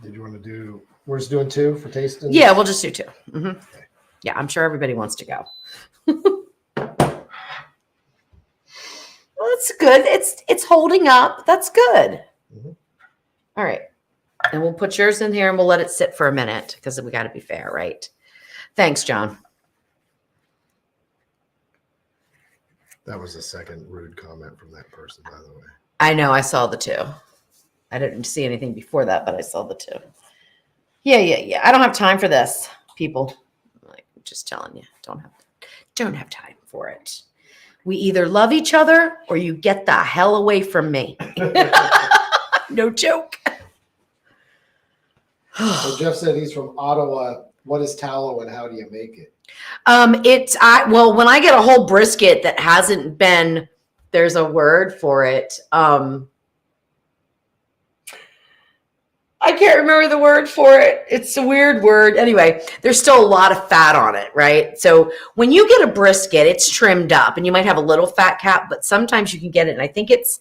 Did you want to do, we're just doing two for tasting?
Yeah, we'll just do two. Mm-hmm. Okay. Yeah, I'm sure everybody wants to go. That's good. It's holding up. That's good.
Mhm.
All right. And we'll put yours in here and we'll let it sit for a minute because we got to be fair, right? Thanks, John.
That was the second rude comment from that person, by the way.
I know. I saw the two. I didn't see anything before that, but I saw the two. Yeah. I don't have time for this, people. Like, I'm just telling you, don't have time for it. We either love each other or you get the hell away from me. No joke.
So Jeff said he's from Ottawa. What is tallow and how do you make it?
Well, when I get a whole brisket that hasn't been, there's a word for it. I can't remember the word for it. It's a weird word. Anyway, there's still a lot of fat on it, right? So when you get a brisket, it's trimmed up and you might have a little fat cap, but sometimes you can get it. And I think it's,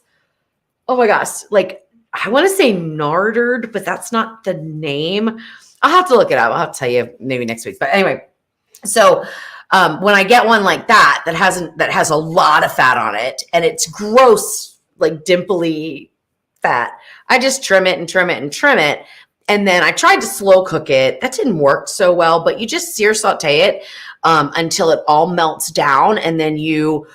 oh my gosh, like I want to say nardered, but that's not the name. I'll have to look it up. I'll tell you maybe next week. But anyway, so when I get one like that has a lot of fat on it and it's gross, like dimply fat, I just trim it and trim it and trim it. And then I tried to slow cook it. That didn't work so well, but you just sear saute it until it all melts down. And then you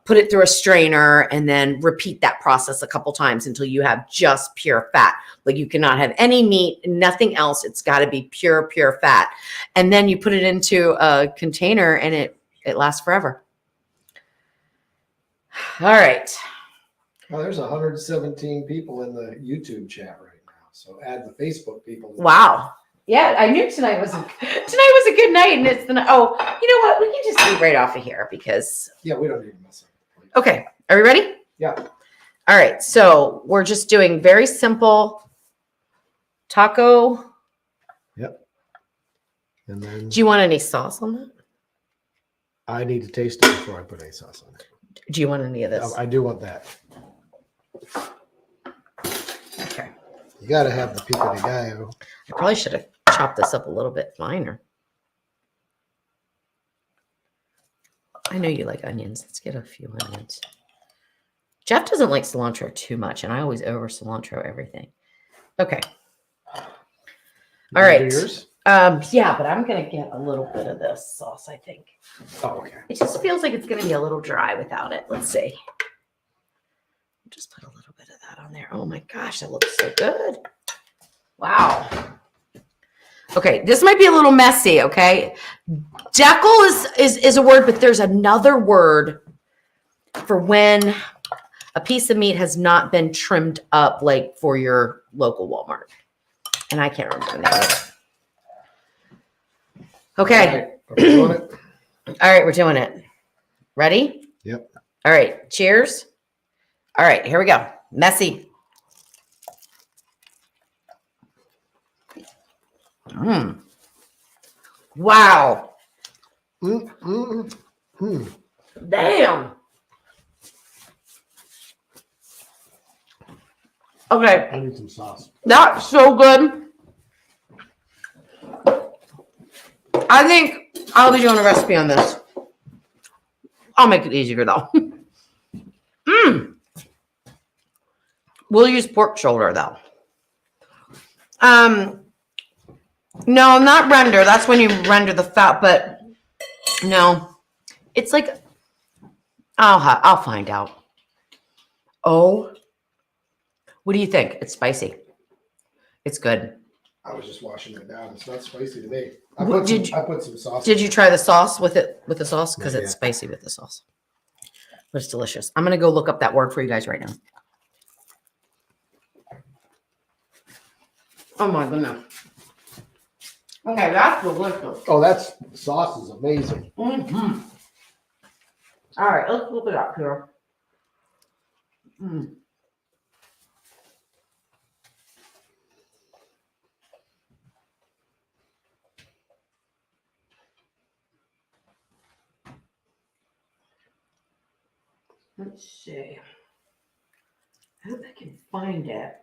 put it through a strainer and then repeat that process a couple times until you have just pure fat. Like you cannot have any meat, nothing else. It's got to be pure fat. And then you put it into a container and it lasts forever. All right.
Well, there's 117 people in the YouTube chat right now. So add the Facebook people.
Wow. Yeah, I knew tonight was a good night, and it's the night. Oh, you know what? We can just eat right off of here because.
Yeah, we don't need to mess up.
Okay, are we ready?
Yeah.
All right, so we're just doing very simple taco.
Yep. And then.
Do you want any sauce on that?
I need to taste it before I put any sauce on it.
Do you want any of this?
I do want that.
Okay.
You got to have the pico de gallo.
I probably should have chopped this up a little bit finer. I know you like onions. Let's get a few onions. Jeff doesn't like cilantro too much, and I always over cilantro everything. Okay. All right.
Yours?
Yeah, but I'm gonna get a little bit of this sauce, I think.
Oh, okay.
It just feels like it's gonna be a little dry without it. Let's see. Just put a little bit of that on there. Oh my gosh, that looks so good. Wow. Okay, this might be a little messy, okay? Deckle is a word, but there's another word for when a piece of meat has not been trimmed up like for your local Walmart. And I can't remember the name of it. Okay.
All right. Are we doing it?
All right, we're doing it. Ready?
Yep.
All right, cheers. All right, here we go. Messy. Wow. Damn. Okay.
I need some sauce.
That's so good. I think I'll be doing a recipe on this. I'll make it easier though. We'll use pork shoulder though. No, not render. That's when you render the fat, but no. It's like I'll find out. Oh. What do you think? It's spicy. It's good.
I was just washing it down. It's not spicy to me. I
What-
put some sauce.
Did you try the sauce with the sauce? Because
Not
it's
yet.
spicy with the sauce. But it's delicious. I'm gonna go look up that word for you guys right now. Oh my goodness. Okay, that's delicious.
Oh, that's sauce is amazing.
Mm-hmm. All right, let's flip it up here. Let's see. I hope I can find it.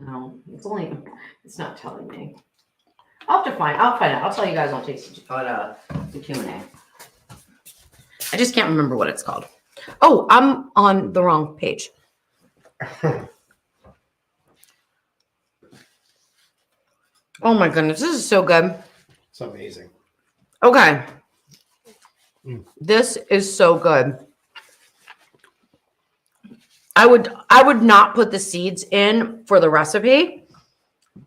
No, it's not telling me. I'll find out. I'll tell you guys on the Q&A. I just can't remember what it's called. Oh, I'm on the wrong page. Oh my goodness, this is so good.
It's amazing.
Okay. This is so good. I would not put the seeds in for the recipe.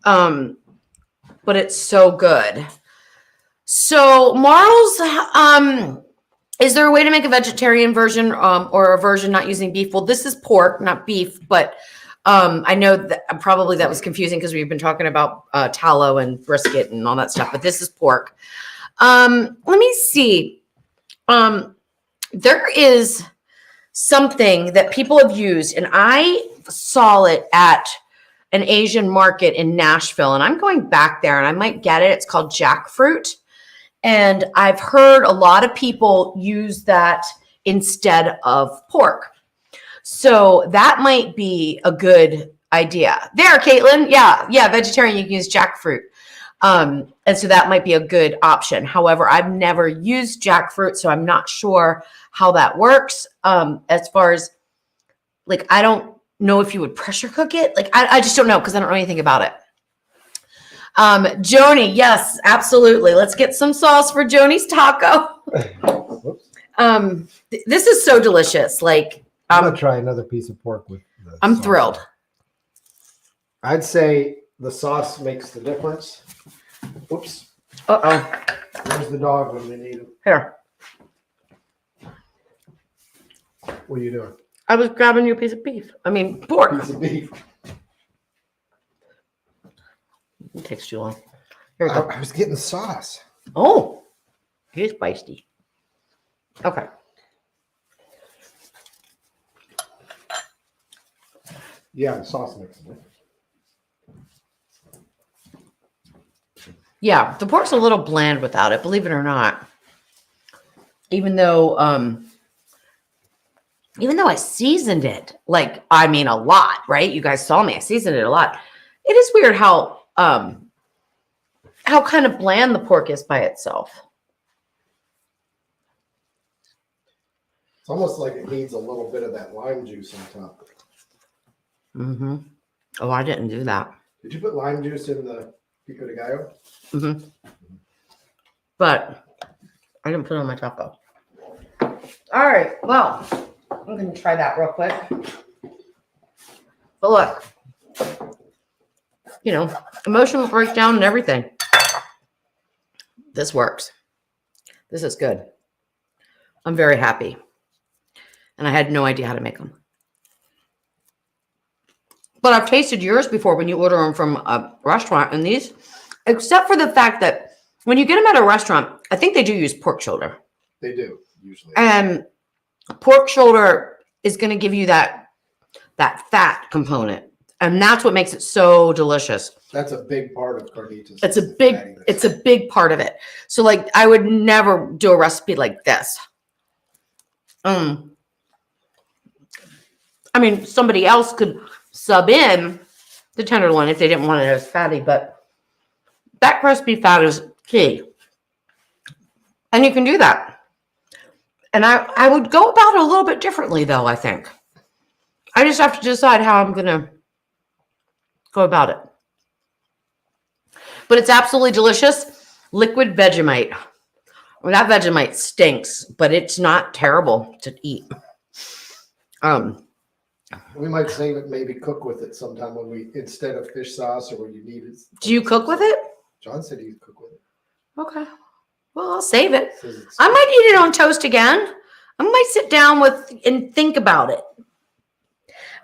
But it's so good. So Marls, is there a way to make a vegetarian version or a version not using beef? Well, this is pork, not beef, but I know that probably that was confusing because we've been talking about tallow and brisket and all that stuff, but this is pork. Let me see. There is something that people have used, and I saw it at an Asian market in Nashville, and I'm going back there and I might get it. It's called jackfruit. And I've heard a lot of people use that instead of pork. So that might be a good idea. There, Caitlin. Yeah, vegetarian, you can use jackfruit. And so that might be a good option. However, I've never used jackfruit, so I'm not sure how that works. As far as like, I don't know if you would pressure cook it. Like, I just don't know because I don't know anything about it. Joni, yes, absolutely. Let's get some sauce for Joni's taco. This is so delicious. Like,
I'm gonna try another piece of pork with the
I'm
sauce.
thrilled.
I'd say the sauce makes the difference. Whoops.
Uh-oh.
Where's the dog when we need him?
Here.
What are you doing?
I was grabbing you a piece of beef. I mean, pork.
Piece of beef.
It takes too long. Here we go.
I was getting sauce.
Oh, he's feisty. Okay.
Yeah, the sauce makes it.
Yeah, the pork's a little bland without it, believe it or not. Even though I seasoned it, like, I mean, a lot, right? You guys saw me. I seasoned it a lot. It is weird how kind of bland the pork is by itself.
It's almost like it needs a little bit of that lime juice on top.
Mm-hmm. Oh, I didn't do that.
Did you put lime juice in the pico de gallo?
Mm-hmm. But I didn't put it on my taco. All right. Well, I'm going to try that real quick. But look, you know, emotional breakdown and everything. This works. This is good. I'm very happy. And I had no idea how to make them. But I've tasted yours before when you order them from a restaurant, and these, except for the fact that when you get them at a restaurant, I think they do use pork shoulder.
They do, usually.
And pork shoulder is going to give you that fat component. And that's what makes it so delicious.
That's a big part of carnitas.
It's a big part of it. So like, I would never do a recipe like this. I mean, somebody else could sub in the tenderloin if they didn't want it as fatty, but that crispy fat is key. And you can do that. And I would go about it a little bit differently, though, I think. I just have to decide how I'm going to go about it. But it's absolutely delicious. Liquid Vegemite. Well, that Vegemite stinks, but it's not terrible to eat.
We might save it, maybe cook with it sometime when we, instead of fish sauce or when you need it.
Do you cook with it?
John said he'd cook with it.
Okay. Well, I'll save it. I might eat it on toast again. I might sit down and think about it.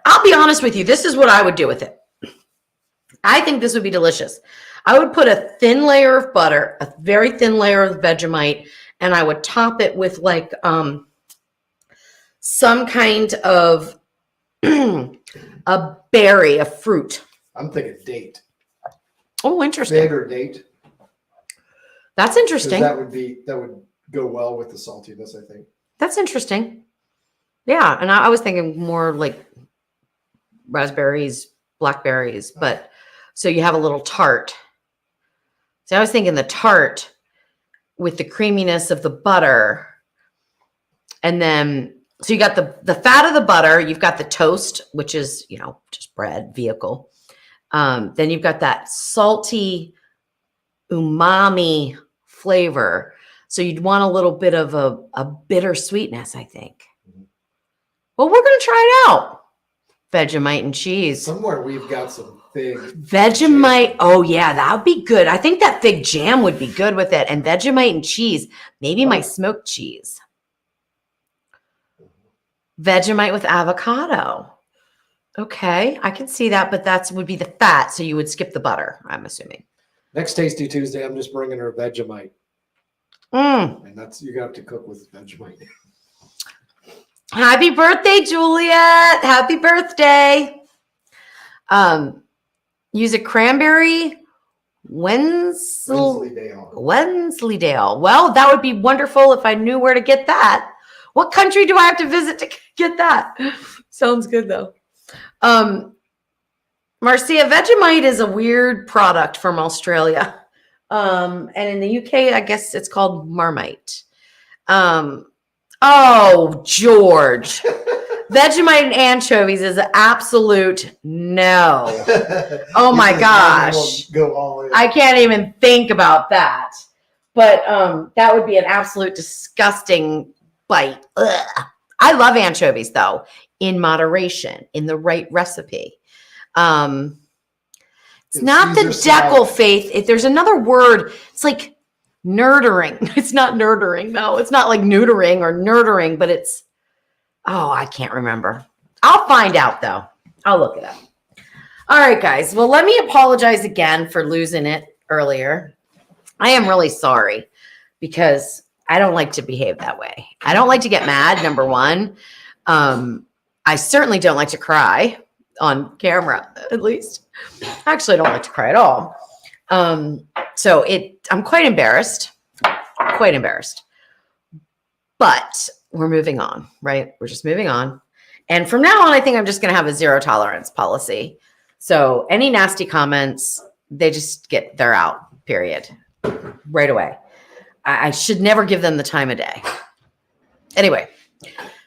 I'll be honest with you. This is what I would do with it. I think this would be delicious. I would put a thin layer of butter, a very thin layer of Vegemite, and I would top it with like some kind of a berry, a fruit.
I'm thinking date.
Oh, interesting.
Fig or date.
That's interesting.
That would go well with the saltiness, I think.
That's interesting. Yeah, and I was thinking more like raspberries, blackberries, but so you have a little tart. So I was thinking the tart with the creaminess of the butter. And then, so you got the fat of the butter, you've got the toast, which is, just bread vehicle. Then you've got that salty umami flavor. So you'd want a little bit of a bitter sweetness, I think. Well, we're going to try it out. Vegemite and cheese.
Somewhere we've got some fig.
Vegemite. Oh, yeah, that would be good. I think that fig jam would be good with it. And Vegemite and cheese. Maybe my smoked cheese. Vegemite with avocado. Okay, I can see that, but that would be the fat. So you would skip the butter, I'm assuming.
Next Tasty Tuesday, I'm just bringing her Vegemite. And that's, you got to cook with Vegemite.
Happy birthday, Juliet. Happy birthday. Use a cranberry
Wensleydale.
Well, that would be wonderful if I knew where to get that. What country do I have to visit to get that? Sounds good, though. Marcia, Vegemite is a weird product from Australia. And in the UK, I guess it's called Marmite. Oh, George. Vegemite and anchovies is an absolute no. Oh my gosh.
Go all in.
I can't even think about that. But that would be an absolute disgusting bite. Ugh. I love anchovies though, in moderation, in the right recipe. It's not the deckle faith. There's another word. It's like nerdering. It's not nerdering. No, it's not like neutering or nerdering, but it's, I can't remember. I'll find out though. I'll look it up. All right, guys. Well, let me apologize again for losing it earlier. I am really sorry because I don't like to behave that way. I don't like to get mad, number one. I certainly don't like to cry on camera, at least. Actually, I don't like to cry at all. So I'm quite embarrassed. But we're moving on, right? We're just moving on. And from now on, I think I'm just going to have a zero tolerance policy. So any nasty comments, they're out, period. Right away. I should never give them the time of day. Anyway,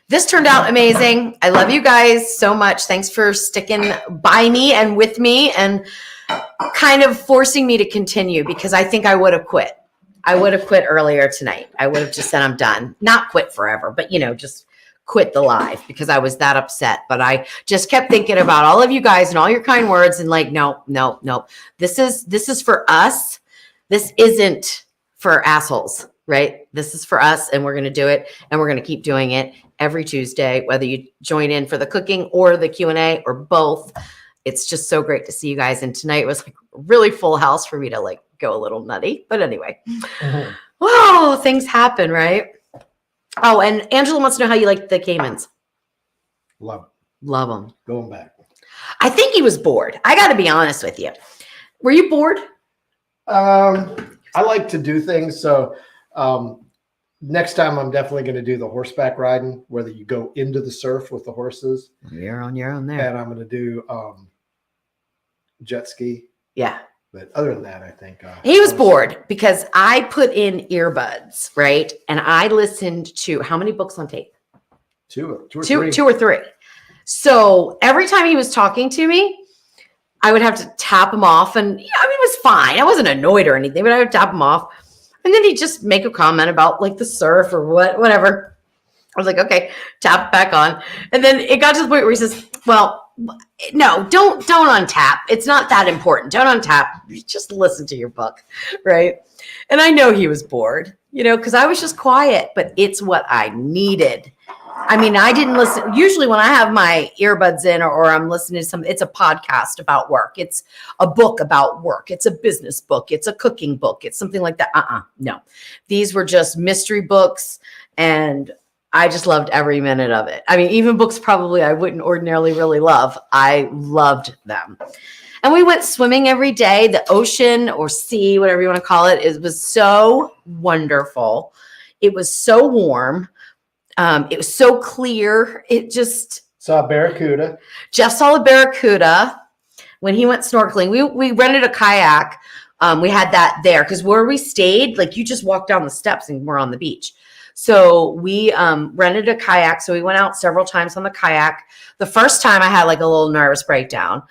this turned out amazing. I love you guys so much. Thanks for sticking by me and with me and kind of forcing me to continue because I think I would have quit. I would have quit earlier tonight. I would have just said I'm done. Not quit forever, but just quit the live because I was that upset. But I just kept thinking about all of you guys and all your kind words and like, no. This is for us. This isn't for assholes, right? This is for us and we're going to do it and we're going to keep doing it every Tuesday, whether you join in for the cooking or the Q&A or both. It's just so great to see you guys. And tonight was like a really full house for me to like go a little nutty. But anyway, Whoa, things happen, right? Oh, and Angela wants to know how you like the Caymans.
Love
them.
Going back.
I think he was bored. I got to be honest with you. Were you bored?
I like to do things. So next time I'm definitely going to do the horseback riding, whether you go into the surf with the horses.
You're on your own there.
And I'm going to do jet ski.
Yeah.
But other than that, I think
he was bored because I put in earbuds, right? And I listened to how many books on tape?
Two or
three. So every time he was talking to me, I would have to tap him off. And it was fine. I wasn't annoyed or anything, but I would tap him off. And then he'd just make a comment about like the surf or whatever. I was like, okay, tap back on. And then it got to the point where he says, well, no, don't untap. It's not that important. Don't untap. Just listen to your book, right? And I know he was bored, because I was just quiet, but it's what I needed. I didn't listen. Usually when I have my earbuds in or I'm listening to it's a podcast about work. It's a book about work. It's a business book. It's a cooking book. It's something like that. No. These were just mystery books and I just loved every minute of it. Even books probably I wouldn't ordinarily really love. I loved them. And we went swimming every day. The ocean or sea, whatever you want to call it, it was so wonderful. It was so warm. It was so clear. It just...
Saw a barracuda.
Jeff saw a barracuda. when he went snorkeling, we rented a kayak. We had that there because where we stayed, like you just walk down the steps and we're on the beach. So we rented a kayak. So we went out several times on the kayak. The first time I had like a little nervous breakdown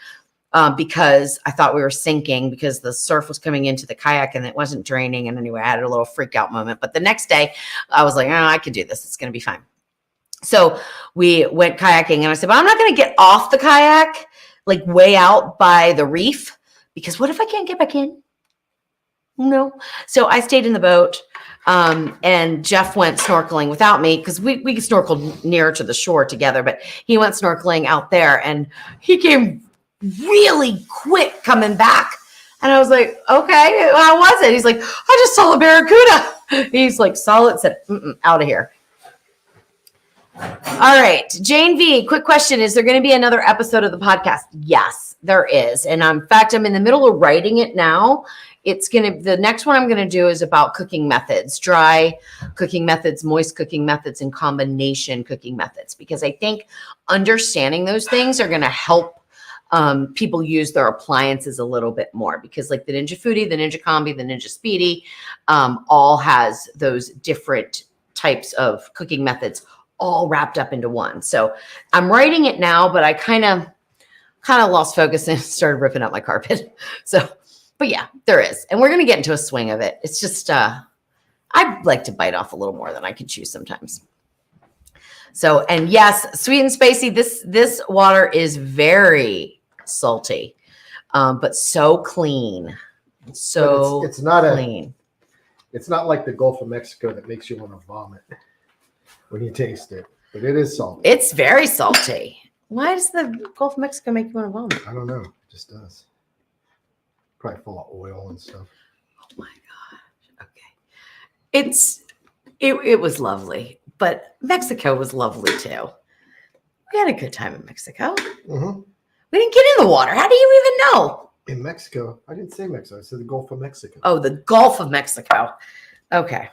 because I thought we were sinking because the surf was coming into the kayak and it wasn't draining. And anyway, I had a little freak out moment. But the next day I was like, oh, I could do this. It's going to be fine. So we went kayaking and I said, but I'm not going to get off the kayak, like way out by the reef, because what if I can't get back in? No. So I stayed in the boat. And Jeff went snorkeling without me because we snorkeled nearer to the shore together, but he went snorkeling out there and he came really quick coming back. And I was like, okay, how was it? He's like, I just saw a barracuda. He's like, solid, said, out of here. All right. Jane V, quick question. Is there going to be another episode of the podcast? Yes, there is. And in fact, I'm in the middle of writing it now. The next one I'm going to do is about cooking methods, dry cooking methods, moist cooking methods, and combination cooking methods, because I think understanding those things are going to help people use their appliances a little bit more, because like the Ninja Foodie, the Ninja Combi, the Ninja Speedy, all has those different types of cooking methods all wrapped up into one. So I'm writing it now, but I kind of lost focus and started ripping up my carpet. But yeah, there is. And we're going to get into a swing of it. It's just, I like to bite off a little more than I could chew sometimes. So, and yes, sweet and spicy. This water is very salty, but so clean. So
it's not
clean.
It's not like the Gulf of Mexico that makes you want to vomit when you taste it, but it is salty.
It's very salty. Why does the Gulf of Mexico make you want to vomit?
I don't know. It just does. Probably full of oil and stuff.
Oh my gosh. Okay. It was lovely, but Mexico was lovely too. We had a good time in Mexico.
Mm-hmm.
We didn't get in the water. How do you even know?
In Mexico? I didn't say Mexico. I said the Gulf of Mexico.
Oh, the Gulf of Mexico. Okay.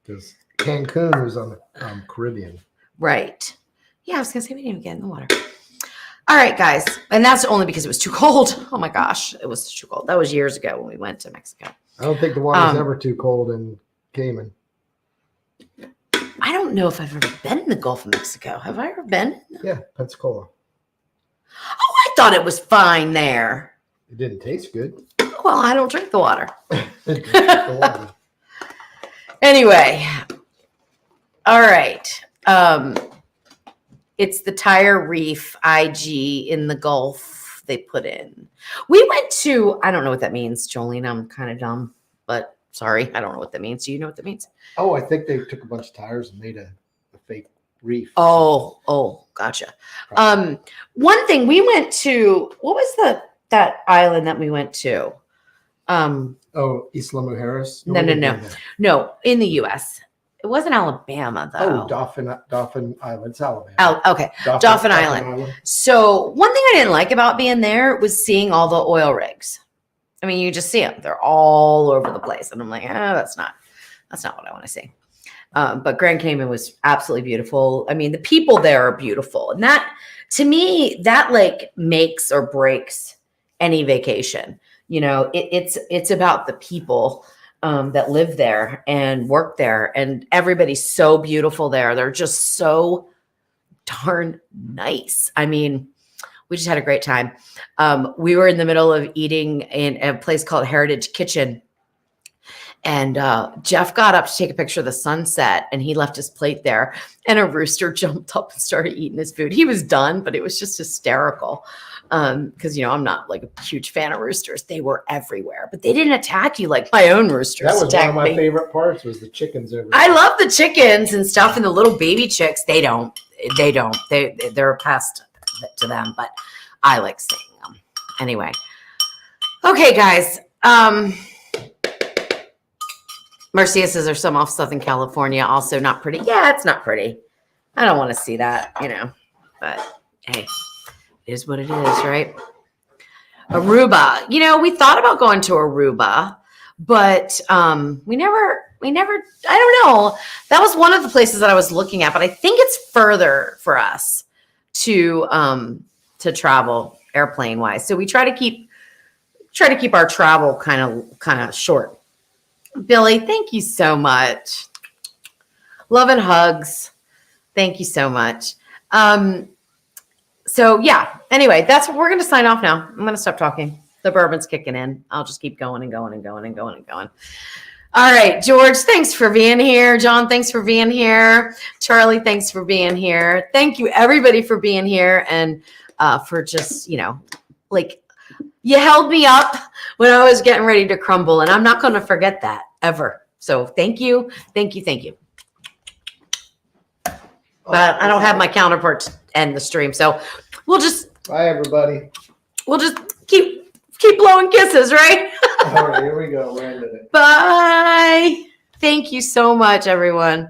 Because Cancun was on the Caribbean.
Right. Yeah, I was going to say we didn't even get in the water. All right, guys. And that's only because it was too cold. Oh my gosh. It was too cold. That was years ago when we went to Mexico.
I don't think the water's ever too cold in Cayman.
I don't know if I've ever been in the Gulf of Mexico. Have I ever been?
Yeah, Pensacola.
Oh, I thought it was fine there.
It didn't taste good.
Well, I don't drink the water.
Drink the water.
Anyway. All right. It's the Tire Reef IG in the Gulf they put in. We went to, I don't know what that means, Jolene. I'm kind of dumb, but sorry. I don't know what that means. Do you know what that means?
Oh, I think they took a bunch of tires and made a fake reef.
Oh, gotcha. One thing we went to, what was that island that we went to?
Isla Mujeres?
No, in the U.S. It wasn't Alabama, though.
Oh, Dauphin Island. It's Alabama.
Okay. Dauphin Island. So one thing I didn't like about being there was seeing all the oil rigs. I mean, you just see them. They're all over the place. And I'm like, that's not what I want to see. But Grand Cayman was absolutely beautiful. I mean, the people there are beautiful. And that, to me, that like makes or breaks any vacation. You know, it's about the people that live there and work there, and everybody's so beautiful there. They're just so darn nice. I mean, we just had a great time. We were in the middle of eating in a place called Heritage Kitchen, and Jeff got up to take a picture of the sunset, and he left his plate there, and a rooster jumped up and started eating his food. He was done, but it was just hysterical. Because, you know, I'm not like a huge fan of roosters. They were everywhere, but they didn't attack you like my own roosters.
That was one of my favorite parts was the chickens everywhere.
I love the chickens and stuff, and the little baby chicks. They don't. They're a pest to them, but I like seeing them. Anyway. Okay, guys. Marcia says there's some off Southern California. Also not pretty. Yeah, it's not pretty. I don't want to see that, you know, but hey. Is what it is, right? Aruba. You know, we thought about going to Aruba, but we never, I don't know. That was one of the places that I was looking at, but I think it's further for us to travel. airplane wise. So we try to keep our travel kind of short. Billy, thank you so much. Love and hugs. Thank you so much. So yeah, anyway, that's what we're going to sign off now. I'm going to stop talking. The bourbon's kicking in. I'll just keep going and going and going and going and going. All right, George, thanks for being here. John, thanks for being here. Charlie, thanks for being here. Thank you, everybody, for being here and for just, like, you held me up when I was getting ready to crumble, and I'm not going to forget that ever. So thank you, thank you, thank you. But I don't have my counterparts end the stream, so we'll just
bye, everybody.
We'll just keep blowing kisses, right?
All right, here we go. We're ending it.
Bye. Thank you so much, everyone.